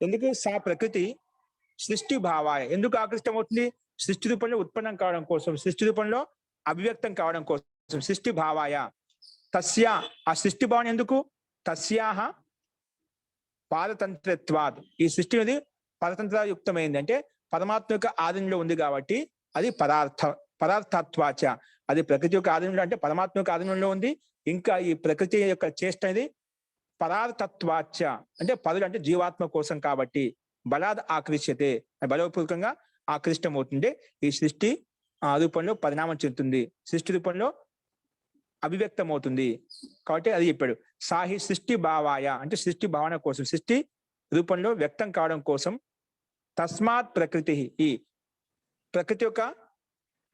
ఎందుకు, సా ప్రకృతి సృష్టి భావాయ, ఎందుకు ఆకృష్టం అవుతుంది, సృష్టి రూపంలో ఉత్పన్నం కావడం కోసం, సృష్టి రూపంలో అభివ్యక్తం కావడం కోసం, సృష్టి భావాయ. తస్యా, ఆ సృష్టి భావన ఎందుకు, తస్యాహ పారతంత్రత్వాత్, ఈ సృష్టి అనేది పరతంత్రయుక్తమైంది, అంటే పరమాత్మ యొక్క ఆధీనంలో ఉంది కాబట్టి అది పరార్థత్వాచ, అది ప్రకృతి యొక్క ఆధీనంలో, అంటే పరమాత్మ యొక్క ఆధీనంలో ఉంది. ఇంకా ఈ ప్రకృతి యొక్క చేష్ట అనేది పరార్థత్వాచ, అంటే పరులు అంటే జీవాత్మ కోసం కాబట్టి బలాద్ ఆకృష్యతే, బలపూర్వకంగా ఆకృష్టం అవుతుంది. ఈ సృష్టి రూపంలో పరిణామం చెందుతుంది, సృష్టి రూపంలో అభివ్యక్తం అవుతుంది కాబట్టి అది చెప్పాడు. సాహి సృష్టి భావాయ, అంటే సృష్టి భావన కోసం, సృష్టి రూపంలో వ్యక్తం కావడం కోసం. తస్మాత్ ప్రకృతి, ఈ ప్రకృతి యొక్క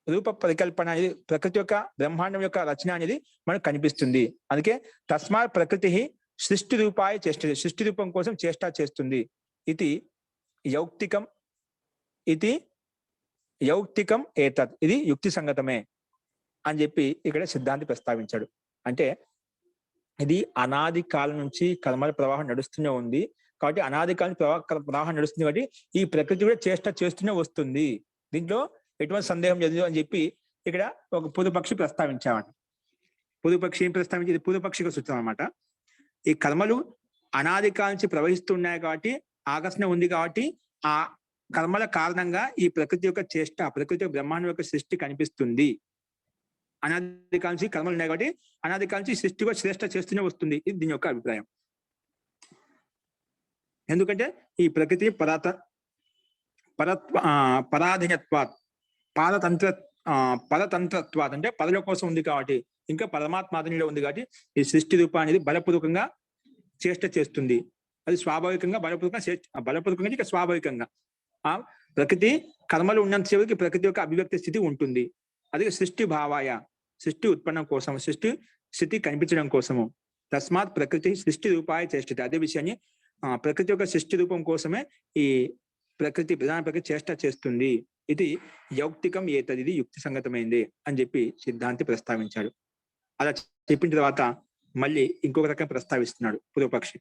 రూప పరికల్పన అనేది, ప్రకృతి యొక్క బ్రహ్మాండం యొక్క రచన అనేది మనకు కనిపిస్తుంది. అందుకే తస్మాత్ ప్రకృతి సృష్టి రూపాయ చేష్టతే, సృష్టి రూపం కోసం చేష్ట చేస్తుంది. ఇది యౌక్తికం ఏతత్, ఇది యుక్తి సంగతమే అని చెప్పి ఇక్కడ సిద్ధాంతి ప్రస్తావించాడు. అంటే ఇది అనాది కాలం నుంచి కర్మల ప్రవాహం నడుస్తూనే ఉంది కాబట్టి, అనాది కాలం ప్రవాహం నడుస్తుంది కాబట్టి ఈ ప్రకృతి కూడా చేష్ట చేస్తూనే వస్తుంది, దీంట్లో ఎటువంటి సందేహం లేదు అని చెప్పి ఇక్కడ ఒక పూర్వపక్షి ప్రస్తావించామట. పూర్వపక్షి ఏం ప్రస్తావించి, ఇది పూర్వపక్షిగా సూచన అనమాట. ఈ కర్మలు అనాది కాలం నుంచి ప్రవహిస్తున్నాయి కాబట్టి, ఆకర్షణ ఉంది కాబట్టి, ఆ కర్మల కారణంగా ఈ ప్రకృతి యొక్క చేష్ట, ప్రకృతి యొక్క బ్రహ్మాండం యొక్క సృష్టి కనిపిస్తుంది. అనాది కాలం నుంచి కర్మలు ఉన్నాయి కాబట్టి అనాది కాలం నుంచి సృష్టి కూడా శ్రేష్ట చేస్తూనే వస్తుంది, ఇది దీని యొక్క అభిప్రాయం. ఎందుకంటే ఈ ప్రకృతి పరాధీనత్వాత్, పాదతంత్ర పరతంత్రత్వాత అంటే పదల కోసం ఉంది కాబట్టి, ఇంకా పరమాత్మాధీనంలో ఉంది కాబట్టి ఈ సృష్టి రూపం అనేది బలపూర్వకంగా చేష్ట చేస్తుంది. అది స్వాభావికంగా బలపూర్వకంగా ఇక స్వాభావికంగా ఆ ప్రకృతి కర్మలు ఉన్నంత సేవకి ప్రకృతి యొక్క అభివ్యక్తి స్థితి ఉంటుంది. అది సృష్టి భావాయ, సృష్టి ఉత్పన్నం కోసం, సృష్టి స్థితి కనిపించడం కోసము. తస్మాత్ ప్రకృతి సృష్టి రూపాయ చేష్టత. అదే విషయాన్ని ప్రకృతి యొక్క సృష్టి రూపం కోసమే ఈ ప్రధాన ప్రకృతి చేష్ట చేస్తుంది. ఇది యౌక్తికం ఏతది, ఇది యుక్తి సంగతమైంది అని చెప్పి సిద్ధాంతి ప్రస్తావించాడు. అలా చెప్పిన తర్వాత మళ్ళీ ఇంకొక రకం ప్రస్తావిస్తున్నాడు పూర్వపక్షి.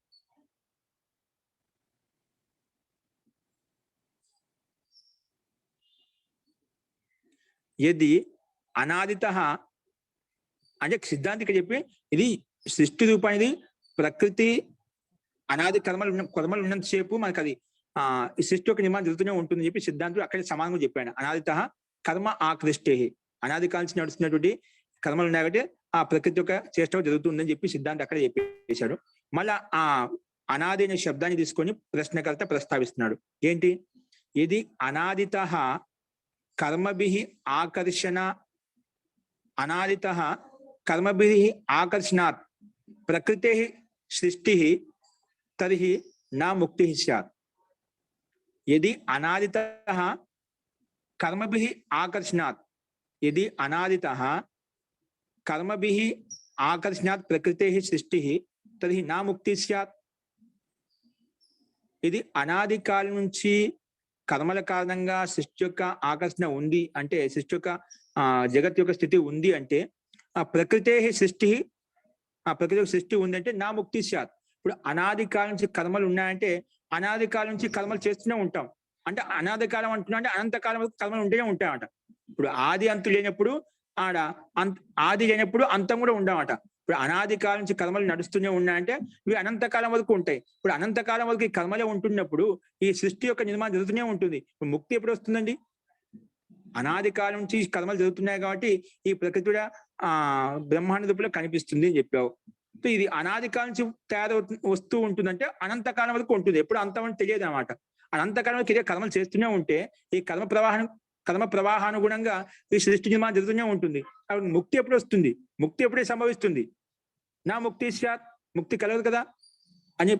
ఏది అనాదిత అంటే సిద్ధాంతికి చెప్పి ఇది సృష్టి రూపానికి ప్రకృతి అనాది కర్మలు ఉన్నంతసేపు మనకు అది ఈ సృష్టి యొక్క నిర్మాణం జరుగుతూనే ఉంటుందని చెప్పి సిద్ధాంతుడు అక్కడ సమానంగా చెప్పాడు. అనాదిత కర్మ ఆకృష్టే, అనాది కాల్చి నడుస్తున్నటువంటి కర్మలు ఉన్నాయి కాబట్టి ఆ ప్రకృతి యొక్క చేష్ట జరుగుతుందని చెప్పి సిద్ధాంతం అక్కడ చెప్పేశాడు. మళ్ళా ఆ అనాది అనే శబ్దాన్ని తీసుకొని ప్రశ్నకర్త ప్రస్తావిస్తున్నాడు. ఏంటి? ఇది అనాదిత కర్మభి ఆకర్షణ, అనాదిత కర్మభి ఆకర్షణాత్ ప్రకృతే సృష్టి తర్హి నా ముక్తి స్యాత్. यदि अनादितः कर्मभिः आकर्षणात्, यदि अनादितः कर्मभिः आकर्षणात् प्रकृतेः सृष्टिः तर्हि ना मुक्ति स्यात्. ఇది అనాది కాలం నుంచి కర్మల కారణంగా సృష్టి యొక్క ఆకర్షణ ఉంది అంటే, సృష్టి యొక్క జగత్ యొక్క స్థితి ఉంది అంటే, ఆ ప్రకృతే సృష్టి, ఆ ప్రకృతి సృష్టి ఉంది అంటే నా ముక్తి స్యాత్. ఇప్పుడు అనాది కాలం నుంచి కర్మలు ఉన్నాయంటే అనాది కాలం నుంచి కర్మలు చేస్తూనే ఉంటాం. అంటే అనాది కాలం అంటున్నా అంటే అనంతకాలం వరకు కర్మలు ఉంటూనే ఉంటాయన్నమాట. ఇప్పుడు ఆది అంతు లేనప్పుడు ఆది లేనప్పుడు అంతం కూడా ఉండవట. ఇప్పుడు అనాది కాలం నుంచి కర్మలు నడుస్తూనే ఉన్నాయంటే ఇవి అనంతకాలం వరకు ఉంటాయి. ఇప్పుడు అనంతకాలం వరకు ఈ కర్మలే ఉంటున్నప్పుడు ఈ సృష్టి యొక్క నిర్మాణం జరుగుతూనే ఉంటుంది. ఇప్పుడు ముక్తి ఎప్పుడు వస్తుందండి? అనాది కాలం నుంచి కర్మలు జరుగుతున్నాయి కాబట్టి ఈ ప్రకృతి కూడా బ్రహ్మాండ రూపంలో కనిపిస్తుంది అని చెప్పావు. ఇది అనాది కాలం నుంచి వస్తూ ఉంటుందంటే అనంతకాలం వరకు ఉంటుంది. ఎప్పుడు అంతం అని తెలియదు అనమాట. అనంతకాలం వరకు ఇదే కర్మలు చేస్తూనే ఉంటే ఈ కర్మ ప్రవాహానుగుణంగా ఈ సృష్టి నిర్మాణం జరుగుతూనే ఉంటుంది. అప్పుడు ముక్తి ఎప్పుడు వస్తుంది? ముక్తి ఎప్పుడే సంభవిస్తుంది? నా ముక్తి స్యాత్, ముక్తి కలగదు కదా అని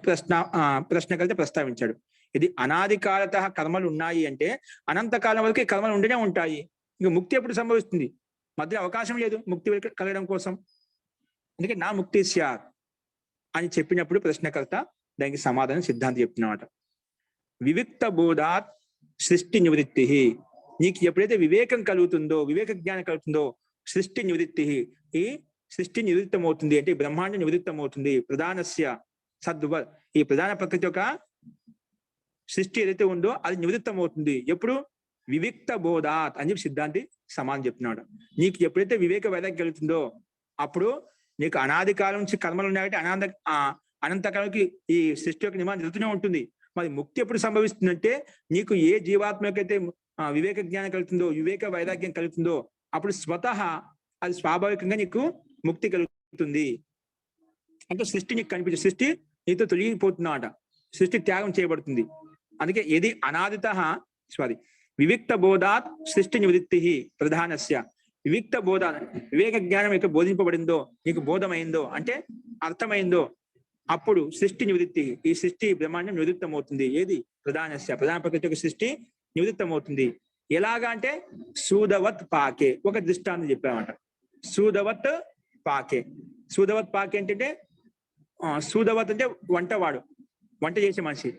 ప్రశ్నకర్త ప్రస్తావించాడు. ఇది అనాది కాలత కర్మలు ఉన్నాయి అంటే అనంతకాలం వరకు కర్మలు ఉంటూనే ఉంటాయి. ఇంక ముక్తి ఎప్పుడు సంభవిస్తుంది? మధ్య అవకాశం లేదు ముక్తి కలగడం కోసం. అందుకే నా ముక్తి స్యాత్ అని చెప్పినప్పుడు ప్రశ్నకర్త దానికి సమాధానం సిద్ధాంతి చెప్తున్నమాట. వివిక్త బోధాత్ సృష్టి నివృత్తి. నీకు ఎప్పుడైతే వివేకం కలుగుతుందో, వివేక జ్ఞానం కలుగుతుందో సృష్టి నివృత్తి, ఈ సృష్టి నివృత్తమవుతుంది అంటే బ్రహ్మాండం నివృత్తమవుతుంది. ప్రధానస్య సద్వ, ఈ ప్రధాన ప్రకృతి యొక్క సృష్టి ఏదైతే ఉందో అది నివృత్తమవుతుంది. ఎప్పుడు? వివిక్త బోధాత్ అని చెప్పి సిద్ధాంతి సమానం చెప్తున్నాడు. నీకు ఎప్పుడైతే వివేక వైరాగ్యం కలుగుతుందో అప్పుడు నీకు అనాది కాలం నుంచి కర్మలు ఉన్నాయంటే అనంతకాలంకి ఈ సృష్టి యొక్క నిర్మాణం జరుగుతూనే ఉంటుంది. మరి ముక్తి ఎప్పుడు సంభవిస్తుందంటే నీకు ఏ జీవాత్మకైతే వివేక జ్ఞానం కలుగుతుందో, వివేక వైరాగ్యం కలుగుతుందో అప్పుడు స్వతహా అది స్వాభావికంగా నీకు ముక్తి కలుగుతుంది. అంటే సృష్టి నీకు కనిపించే, సృష్టి నీతో తొలగిపోతుందన్నమాట, సృష్టి త్యాగం చేయబడుతుంది. అందుకే ఏది అనాదిత వివిక్త బోధాత్ సృష్టి నివృత్తి ప్రధానస్య. వివిక్త బోధ, వివేక జ్ఞానం యొక్క బోధింపబడిందో, నీకు బోధమైందో అంటే అర్థమైందో అప్పుడు సృష్టి నివృత్తి, ఈ సృష్టి బ్రహ్మాండం నివృత్తమవుతుంది. ఏది? ప్రధానస్య, ప్రధాన ప్రకృతి యొక్క సృష్టి నివృత్తమవుతుంది. ఎలాగా అంటే సూదవత్ పాకే. ఒక దృష్టాంతం చెప్పామంట. సూదవత్ పాకే. సూదవత్ పాకే ఏంటంటే సూదవత్ అంటే వంటవాడు, వంట చేసే మనిషి.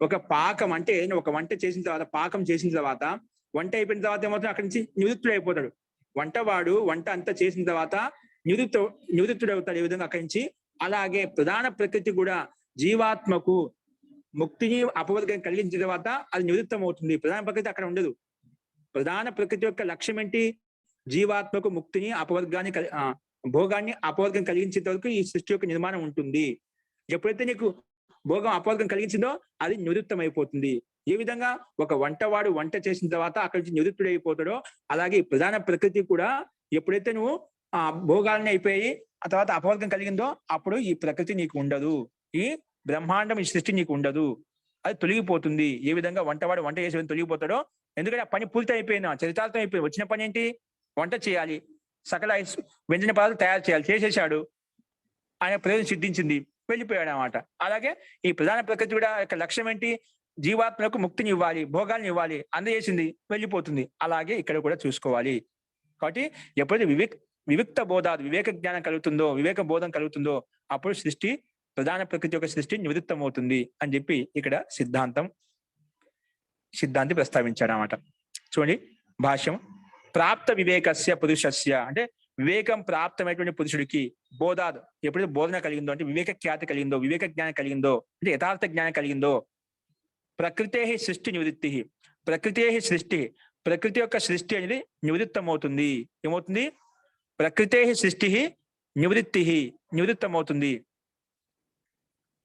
ఒక పాకం అంటే ఒక వంట చేసిన తర్వాత, పాకం చేసిన తర్వాత, వంట అయిపోయిన తర్వాత ఏమవుతుంది? అక్కడి నుంచి నివృత్తుడు అయిపోతాడు. వంటవాడు వంట అంతా చేసిన తర్వాత నివృత్తుడు అవుతాడు. ఈ విధంగా అక్కడి నుంచి. అలాగే ప్రధాన ప్రకృతి కూడా జీవాత్మకు ముక్తిని అపవర్గం కలిగించిన తర్వాత అది నివృత్తం అవుతుంది. ప్రధాన ప్రకృతి అక్కడ ఉండదు. ప్రధాన ప్రకృతి యొక్క లక్ష్యం ఏంటి? జీవాత్మకు ముక్తిని అపవర్గాన్ని భోగాన్ని అపవర్గం కలిగించేంత వరకు ఈ సృష్టి యొక్క నిర్మాణం ఉంటుంది. ఎప్పుడైతే నీకు భోగం అపవర్గం కలిగించిందో అది నివృత్తం అయిపోతుంది. ఏ విధంగా ఒక వంటవాడు వంట చేసిన తర్వాత అక్కడి నుంచి నివృత్తుడు అయిపోతాడో అలాగే ప్రధాన ప్రకృతి కూడా ఎప్పుడైతే నువ్వు భోగాలని అయిపోయి ఆ తర్వాత అపవర్గం కలిగిందో అప్పుడు ఈ ప్రకృతి నీకు ఉండదు, ఈ బ్రహ్మాండం, ఈ సృష్టి నీకు ఉండదు, అది తొలగిపోతుంది. ఏ విధంగా వంటవాడు వంట చేసే తొలగిపోతాడో ఎందుకంటే ఆ పని పూర్తి అయిపోయింది, చరితార్థం అయిపోయింది. వచ్చిన పని ఏంటి? వంట చేయాలి, సకల వ్యంజన పదార్థాలు తయారు చేయాలి, చేసేసాడు, ఆయన ప్రయోజనం సిద్ధించింది, వెళ్ళిపోయాడు అన్నమాట. అలాగే ఈ ప్రధాన ప్రకృతి కూడా యొక్క లక్ష్యం ఏంటి? జీవాత్మలకు ముక్తిని ఇవ్వాలి, భోగాల్ని ఇవ్వాలి, అందజేసింది, వెళ్ళిపోతుంది. అలాగే ఇక్కడ కూడా చూసుకోవాలి. కాబట్టి ఎప్పుడైతే వివిక్త బోధాలు, వివేక జ్ఞానం కలుగుతుందో, వివేక బోధం కలుగుతుందో, అప్పుడు సృష్టి, ప్రధాన ప్రకృతి యొక్క సృష్టి నివృత్తం అవుతుంది అని చెప్పి ఇక్కడ సిద్ధాంతి ప్రస్తావించాడు అన్నమాట. చూడండి భాష్యం. ప్రాప్త వివేకస్య పురుషస్య అంటే వివేకం ప్రాప్తమైనటువంటి పురుషుడికి బోధాదు, ఎప్పుడైతే బోధన కలిగిందో అంటే వివేక ఖ్యాతి కలిగిందో, వివేక జ్ఞానం కలిగిందో అంటే యథార్థ జ్ఞానం కలిగిందో, ప్రకృతే సృష్టి నివృత్తి, ప్రకృతే సృష్టి, ప్రకృతి యొక్క సృష్టి అనేది నివృత్తం అవుతుంది. ఏమవుతుంది? ప్రకృతే సృష్టి నివృత్తం అవుతుంది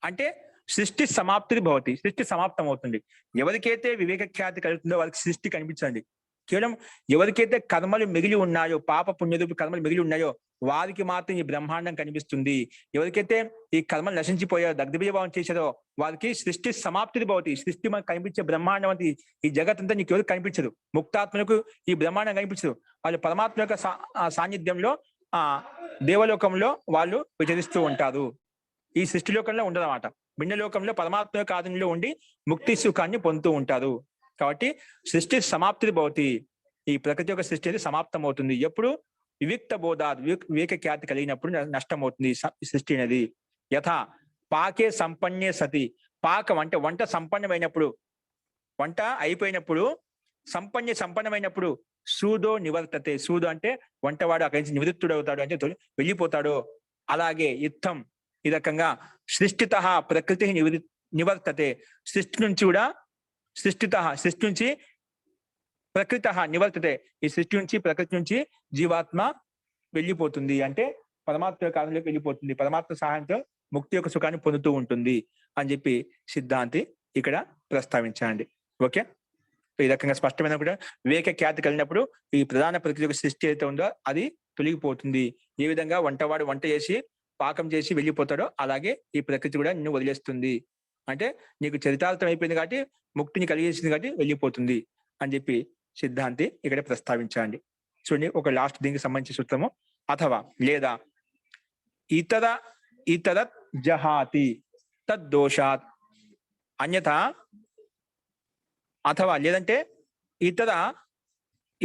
అంటే సృష్టి సమాప్తి భవతి, సృష్టి సమాప్తం అవుతుంది. ఎవరికైతే వివేక ఖ్యాతి కలుగుతుందో వాళ్ళకి సృష్టి కనిపించండి. కేవలం ఎవరికైతే కర్మలు మిగిలి ఉన్నాయో, పాప పుణ్యరూప కర్మలు మిగిలి ఉన్నాయో వారికి మాత్రం ఈ బ్రహ్మాండం కనిపిస్తుంది. ఎవరికైతే ఈ కర్మలు నశించిపోయారో, దగ్ధబీజభావం చేశారో వారికి సృష్టి సమాప్తి భవతి, సృష్టి మనకు కనిపించే బ్రహ్మాండం అంతా, ఈ జగత్తంతా నీకు ఎవరికి కనిపించదు. ముక్తాత్మలకు ఈ బ్రహ్మాండం కనిపించదు. వాళ్ళు పరమాత్మ యొక్క సాన్నిధ్యంలో దేవలోకంలో వాళ్ళు విచరిస్తూ ఉంటారు. ఈ సృష్టి లోకంలో ఉండదు అన్నమాట. భిన్నలోకంలో పరమాత్మ యొక్క ఆధీనంలో ఉండి ముక్తి సుఖాన్ని పొందుతూ ఉంటారు. కాబట్టి సృష్టి సమాప్తి భవతి, ఈ ప్రకృతి యొక్క సృష్టి అనేది సమాప్తం అవుతుంది. ఎప్పుడు? వివిక్త బోధ, వివేక ఖ్యాతి కలిగినప్పుడు నష్టం అవుతుంది సృష్టి అనేది. యథా పాకే సంపన్నే సతి, పాకం అంటే వంట సంపన్నమైనప్పుడు, వంట అయిపోయినప్పుడు, సంపన్నమైనప్పుడు సూదో నివర్తతే, సూదో అంటే వంటవాడు అక్కడి నుంచి నివృత్తుడు అవుతాడు, అంటే వెళ్ళిపోతాడు. అలాగే యుద్ధం ఈ రకంగా సృష్టిత ప్రకృతి నివర్తతే, సృష్టి నుంచి కూడా సృష్టి నుంచి ప్రకృత నివర్తతే, ఈ సృష్టి నుంచి ప్రకృతి నుంచి జీవాత్మ వెళ్ళిపోతుంది, అంటే పరమాత్మ యొక్క ఆనందంలోకి వెళ్ళిపోతుంది, పరమాత్మ సహాయంతో ముక్తి యొక్క సుఖాన్ని పొందుతూ ఉంటుంది అని చెప్పి సిద్ధాంతి ఇక్కడ ప్రస్తావించండి. ఓకే, ఈ రకంగా స్పష్టమైన కూడా వివేక ఖ్యాతి కలిగినప్పుడు ఈ ప్రధాన ప్రకృతి యొక్క సృష్టి అయితే ఉందో అది తొలగిపోతుంది. ఏ విధంగా వంటవాడు వంట చేసి పాకం చేసి వెళ్ళిపోతాడో అలాగే ఈ ప్రకృతి కూడా నిన్ను వదిలేస్తుంది, అంటే నీకు చరితార్థం అయిపోయింది కాబట్టి, ముక్తిని కలిగేసింది కాబట్టి వెళ్ళిపోతుంది అని చెప్పి సిద్ధాంతి ఇక్కడ ప్రస్తావించండి. చూడండి ఒక లాస్ట్ దీనికి సంబంధించిన సూత్రము. అథవా లేదా ఇతర జహాతి తద్దోషాత్, అన్యథా అథవా లేదంటే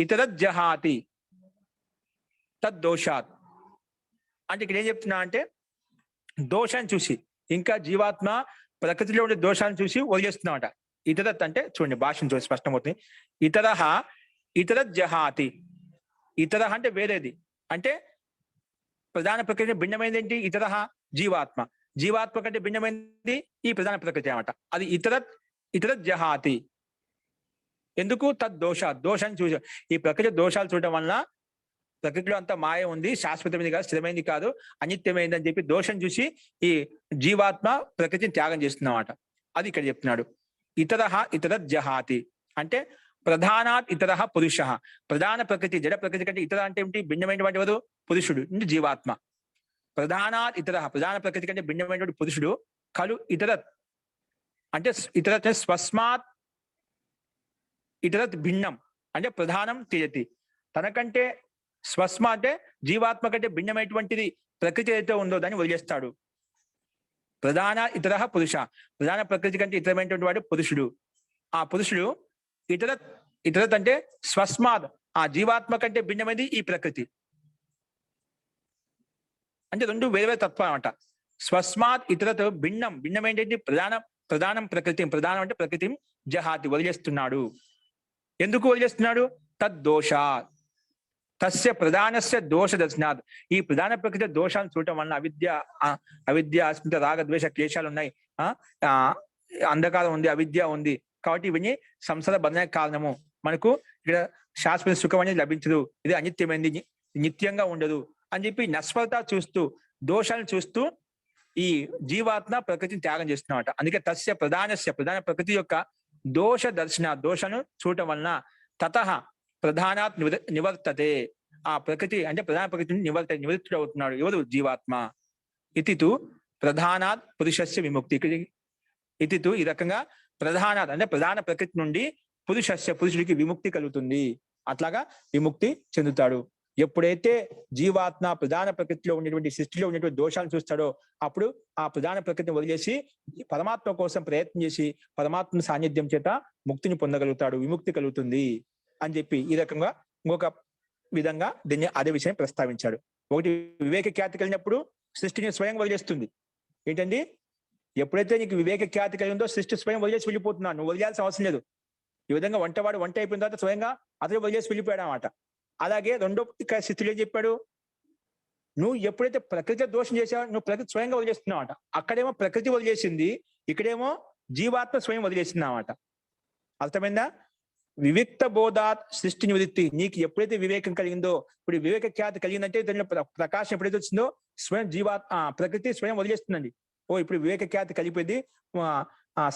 ఇతర జహాతి తద్దోషాత్ అంటే ఇక్కడ ఏం చెప్తున్నా అంటే దోషాన్ని చూసి, ఇంకా జీవాత్మ ప్రకృతిలో ఉండే దోషాన్ని చూసి వదిలేస్తున్నామట. ఇతరత్ అంటే చూడండి భాషను చూసి స్పష్టమవుతుంది. ఇతర జహాతి, ఇతర అంటే వేరేది, అంటే ప్రధాన ప్రకృతి భిన్నమైనది ఏంటి? ఇతర జీవాత్మ, జీవాత్మ కంటే భిన్నమైనది ఈ ప్రధాన ప్రకృతి అన్నమాట. అది ఇతర జహాతి. ఎందుకు? దోషాన్ని చూసి, ఈ ప్రకృతి దోషాలు చూడటం వల్ల ప్రకృతిలో అంతా మాయ ఉంది, శాశ్వతమైనది కాదు, స్థిరమైనది కాదు, అనిత్యమైనది అని చెప్పి దోషం చూసి ఈ జీవాత్మ ప్రకృతిని త్యాగం చేస్తున్నమాట. అది ఇక్కడ చెప్తున్నాడు. ఇతర జహాతి అంటే ప్రధానాత్ ఇతర పురుష, ప్రధాన ప్రకృతి జడ ప్రకృతి కంటే ఇతర అంటే ఏమిటి? భిన్నమైనటువంటి వాడు పురుషుడు, జీవాత్మ. ప్రధానాత్ ఇతర, ప్రధాన ప్రకృతి కంటే భిన్నమైనటువంటి పురుషుడు. ఖలు ఇతరత్ అంటే ఇతరత్ స్వస్మాత్ ఇతరత్ భిన్నం అంటే ప్రధానం త్యజతి, తనకంటే స్వస్మ అంటే జీవాత్మ కంటే భిన్నమైనటువంటిది ప్రకృతి ఏదైతే ఉందో దాన్ని వదిలేస్తాడు. ప్రధాన ఇతర పురుష, ప్రధాన ప్రకృతి కంటే ఇతరమైనటువంటి వాడు పురుషుడు. ఆ పురుషుడు ఇతరత్ అంటే స్వస్మాత్, ఆ జీవాత్మ కంటే భిన్నమైనది ఈ ప్రకృతి. అంటే రెండు వేరే తత్వం అన్నమాట. స్వస్మాత్ ఇతరత్ భిన్నమైనటువంటి ప్రధానం ప్రకృతి, ప్రధానం అంటే ప్రకృతి జహాతి వదిలేస్తున్నాడు. ఎందుకు వదిలేస్తున్నాడు? తద్దోషాత్, తస్య ప్రధానస్య దోష దర్శనాత్, ఈ ప్రధాన ప్రకృతి దోషాన్ని చూడటం వలన అవిద్య అస్మిత రాగద్వేష క్లేశాలు ఉన్నాయి, అంధకారం ఉంది, అవిద్య ఉంది, కాబట్టి ఇవన్నీ సంసార బంధనానికి కారణము. మనకు ఇక్కడ శాశ్వత సుఖం అనేది లభించదు, ఇది అనిత్యమైనది, నిత్యంగా ఉండదు అని చెప్పి నస్వత చూస్తూ, దోషాలను చూస్తూ ఈ జీవాత్మ ప్రకృతిని త్యాగం చేస్తున్నమాట. అందుకే తస్య ప్రధాన ప్రకృతి యొక్క దోష దర్శన, దోషను చూడటం వలన తతః ప్రధానాత్ నివర్తతే, ఆ ప్రకృతి అంటే ప్రధాన ప్రకృతిని నివృత్తుడు అవుతున్నాడు. ఎవరు? జీవాత్మ. ఇతితు ప్రధానాత్ పురుషస్య విముక్తి, ఇతితు ఈ రకంగా ప్రధానాత్ అంటే ప్రధాన ప్రకృతి నుండి పురుషుడికి విముక్తి కలుగుతుంది. అట్లాగా విముక్తి చెందుతాడు. ఎప్పుడైతే జీవాత్మ ప్రధాన ప్రకృతిలో ఉన్నటువంటి సృష్టిలో ఉన్నటువంటి దోషాలను చూస్తాడో అప్పుడు ఆ ప్రధాన ప్రకృతిని వదిలేసి పరమాత్మ కోసం ప్రయత్నం చేసి పరమాత్మ సాన్నిధ్యం చేత ముక్తిని పొందగలుగుతాడు, విముక్తి కలుగుతుంది అని చెప్పి ఈ రకంగా ఇంకొక విధంగా దీన్ని అదే విషయం ప్రస్తావించాడు. ఒకటి వివేక ఖ్యాతి కలిగినప్పుడు సృష్టిని స్వయం వదిలేస్తుంది. ఏంటండి, ఎప్పుడైతే నీకు వివేక ఖ్యాతి కలిగిందో సృష్టి స్వయం వదిలేసి వెళ్ళిపోతున్నాను, నువ్వు వదిలేయాల్సిన అవసరం లేదు. ఈ విధంగా వంటవాడు వంట అయిపోయిన తర్వాత స్వయంగా అతను వదిలేసి వెళ్ళిపోయాడు అన్నమాట. అలాగే రెండో స్థితిలో ఏం చెప్పాడు, నువ్వు ఎప్పుడైతే ప్రకృతి దోషం చేసావో నువ్వు ప్రకృతి స్వయంగా వదిలేస్తున్నావు అన్నమాట. అక్కడేమో ప్రకృతి వదిలేసింది, ఇక్కడేమో జీవాత్మ స్వయం వదిలేసింది అన్నమాట. అర్థమైందా? వివిక్త బోధాత్ సృష్టి నివృత్తి. నీకు ఎప్పుడైతే వివేకం కలిగిందో, ఇప్పుడు వివేక ఖ్యాతి కలిగిందంటే దానిలో ప్రకాశం ఎప్పుడైతే వచ్చిందో స్వయం ప్రకృతి స్వయం వదిలేస్తుందండి. ఇప్పుడు వివేక ఖ్యాతి కలిగిపోయింది,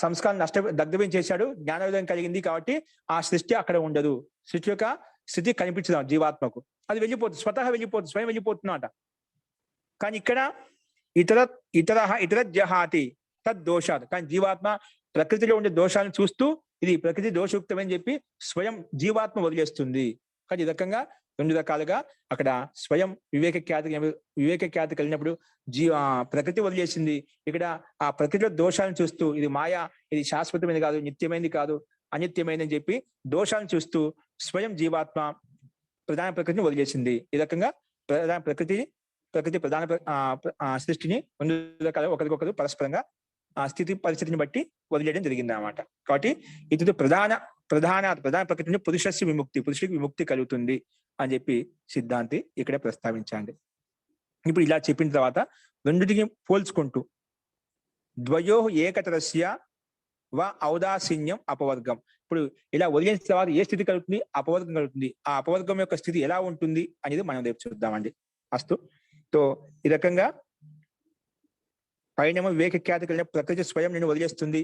సంస్కారం దగ్ధం చేశాడు, జ్ఞానోదయం కలిగింది కాబట్టి ఆ సృష్టి అక్కడ ఉండదు. సృష్టి యొక్క స్థితి కనిపించదు జీవాత్మకు, అది వెళ్ళిపోతుంది, స్వతహా వెళ్ళిపోతుంది, స్వయం వెళ్ళిపోతున్నమాట. కానీ ఇక్కడ ఇతర జహాతి తద్దోషాలు. కానీ జీవాత్మ ప్రకృతిలో ఉండే దోషాలను చూస్తూ ఇది ప్రకృతి దోషయుక్తమని చెప్పి స్వయం జీవాత్మ వదిలేస్తుంది. కానీ ఈ రకంగా రెండు రకాలుగా అక్కడ స్వయం వివేక ఖ్యాతి కలిగినప్పుడు ప్రకృతి వదిలేసింది, ఇక్కడ ఆ ప్రకృతిలో దోషాలను చూస్తూ ఇది మాయా, ఇది శాశ్వతమైనది కాదు, నిత్యమైనది కాదు, అనిత్యమైనదని చెప్పి దోషాలను చూస్తూ స్వయం జీవాత్మ ప్రధాన ప్రకృతిని వదిలేసింది. ఈ రకంగా ప్రకృతి ప్రధాన సృష్టిని రెండు రకాలుగా ఒకరికొకరు పరస్పరంగా స్థితి పరిస్థితిని బట్టి వదిలేయడం జరిగింది అన్నమాట. కాబట్టి ఇది ప్రధాన ప్రకృతిని పురుషుడికి విముక్తి కలుగుతుంది అని చెప్పి సిద్ధాంతి ఇక్కడ ప్రస్తావించండి. ఇప్పుడు ఇలా చెప్పిన తర్వాత రెండింటిని పోల్చుకుంటూ ద్వయో ఏకతరస్య ఔదాసీన్యం అపవర్గం. ఇప్పుడు ఇలా వదిలేసిన తర్వాత ఏ స్థితి కలుగుతుంది? అపవర్గం కలుగుతుంది. ఆ అపవర్గం యొక్క స్థితి ఎలా ఉంటుంది అనేది మనం రేపు చూద్దామండి. అస్తు. తో ఈ రకంగా పైనేమో వివేక ఖ్యాతి కలిగిన ప్రకృతి స్వయం నేను వదిలేస్తుంది,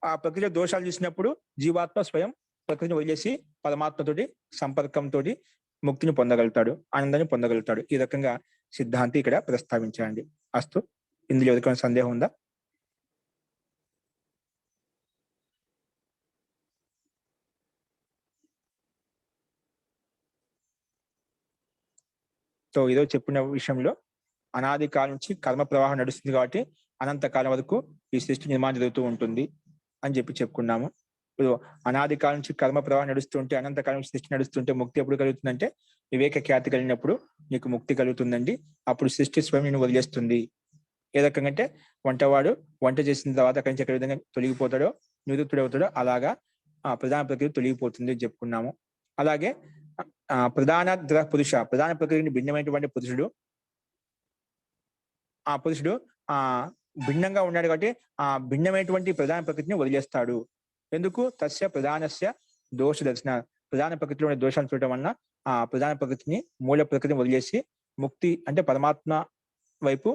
ఆ ప్రకృతిలో దోషాలు చూసినప్పుడు జీవాత్మ స్వయం ప్రకృతిని వదిలేసి పరమాత్మతోటి సంపర్కంతో ముక్తిని పొందగలుగుతాడు, ఆనందాన్ని పొందగలుగుతాడు. ఈ రకంగా సిద్ధాంతి ఇక్కడ ప్రస్తావించండి. అస్తు. ఇందులో ఎవరికైనా సందేహం ఉందా? సో ఏదో చెప్పిన విషయంలో అనాది కాలం నుంచి కర్మ ప్రవాహం నడుస్తుంది కాబట్టి అనంత కాలం వరకు ఈ సృష్టి నిర్మాణం జరుగుతూ ఉంటుంది అని చెప్పుకున్నాము. ఇప్పుడు అనాది కాలం నుంచి కర్మ ప్రవాహం నడుస్తుంటే అనంత కాలం సృష్టి నడుస్తుంటే ముక్తి ఎప్పుడు కలుగుతుందంటే వివేక ఖ్యాతి కలిగినప్పుడు నీకు ముక్తి కలుగుతుందండి. అప్పుడు సృష్టి స్వయం నేను వదిలేస్తుంది. ఏ రకంగా అంటే వంటవాడు వంట చేసిన తర్వాత అక్కడి నుంచి ఎక్కడ విధంగా తొలగిపోతాడో నివృత్తుడవుతాడో అలాగా ప్రధాన ప్రకృతి తొలగిపోతుంది అని చెప్పుకున్నాము. అలాగే ప్రధాన ప్రకృతిని భిన్నమైనటువంటి పురుషుడు, ఆ పురుషుడు భిన్నంగా ఉన్నాడు కాబట్టి ఆ భిన్నమైనటువంటి ప్రధాన ప్రకృతిని వదిలేస్తాడు. ఎందుకు? తస్య ప్రధానస్య దోష దర్శన. ప్రధాన ప్రకృతిలో ఉండే దోషాలు చూడటం వలన ఆ ప్రధాన ప్రకృతిని మూల ప్రకృతిని వదిలేసి ముక్తి అంటే పరమాత్మ వైపు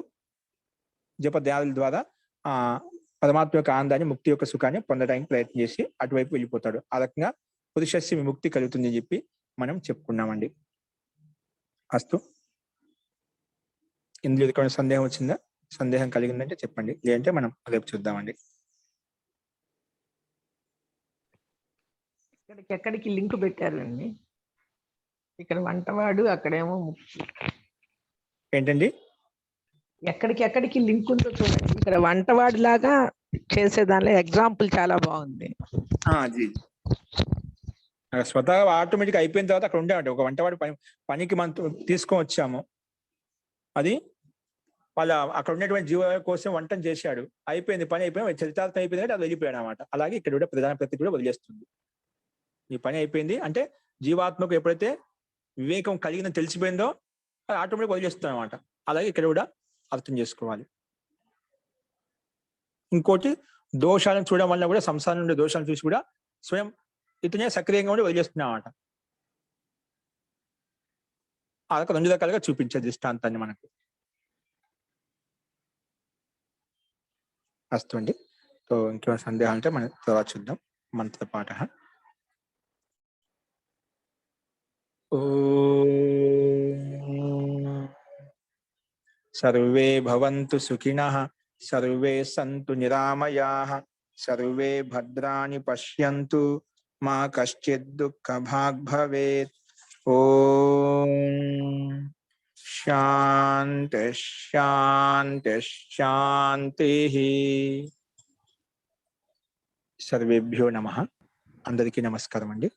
జప ధ్యానాల ద్వారా పరమాత్మ యొక్క ఆనందాన్ని, ముక్తి యొక్క సుఖాన్ని పొందడానికి ప్రయత్నం చేసి అటువైపు వెళ్ళిపోతాడు. ఆ రకంగా పురుషస్య విముక్తి కలుగుతుంది అని చెప్పి మనం చెప్పుకున్నామండి. అస్తు. ఇందులో ఏదైనా సందేహం వచ్చిందా? సందేహం కలిగిందంటే చెప్పండి, లేదంటే మనం రేపు చూద్దామండి. ఎక్కడికి లింక్ పెట్టారండి? ఇక్కడ వంటవాడు, అక్కడేమో ఏంటండి? ఎక్కడికి లింక్ ఉందో చూడండి. ఇక్కడ వంటవాడి లాగా చేసేదానిలో ఎగ్జాంపుల్ చాలా బాగుంది. స్వతహా ఆటోమేటిక్ అయిపోయిన తర్వాత అక్కడ ఉండేవాడు ఒక వంటవాడి పనికి మనం తీసుకొని వచ్చాము, అది వాళ్ళ అక్కడ ఉన్నటువంటి జీవ కోసం వంటను చేశాడు, అయిపోయింది, పని అయిపోయింది, చరితార్థం అయిపోయింది అంటే అది వెళ్ళిపోయాడు అనమాట. అలాగే ఇక్కడ కూడా ప్రధాన ప్రకృతి కూడా వదిలేస్తుంది. ఈ పని అయిపోయింది అంటే జీవాత్మకు ఎప్పుడైతే వివేకం కలిగిందని తెలిసిపోయిందో అది ఆటోమేటిక్ వదిలేస్తుంది అనమాట. అలాగే ఇక్కడ కూడా అర్థం చేసుకోవాలి. ఇంకోటి, దోషాలను చూడడం వల్ల కూడా సంసారం నుండి దోషాలను చూసి కూడా స్వయం ఇతనే సక్రియంగా ఉండి వదిలేస్తున్నా అన్నమాట. అదొక రెండు రకాలుగా చూపించే దృష్టాంతాన్ని మనకు. అస్తు అండి. సో ఇంకేమైనా సందేహాలు అంటే మనం తర్వాత చూద్దాం. మంత్ర పాఠ. సర్వే భవంతు సుఖినః, సర్వే సంతు నిరామయాః, సర్వే భద్రాణి పశ్యంతు, మా కశ్చిద్ దుఃఖ భాగ్ భవేత్. ఓం శాంతి శాంతి శాంతి. సర్వేభ్యో నమః. అందరికీ నమస్కారం అండి.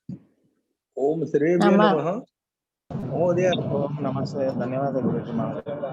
ఓం శ్రీభ్యో నమః. మహోదయ ఓం నమస్తే. ధన్యవాదాలు.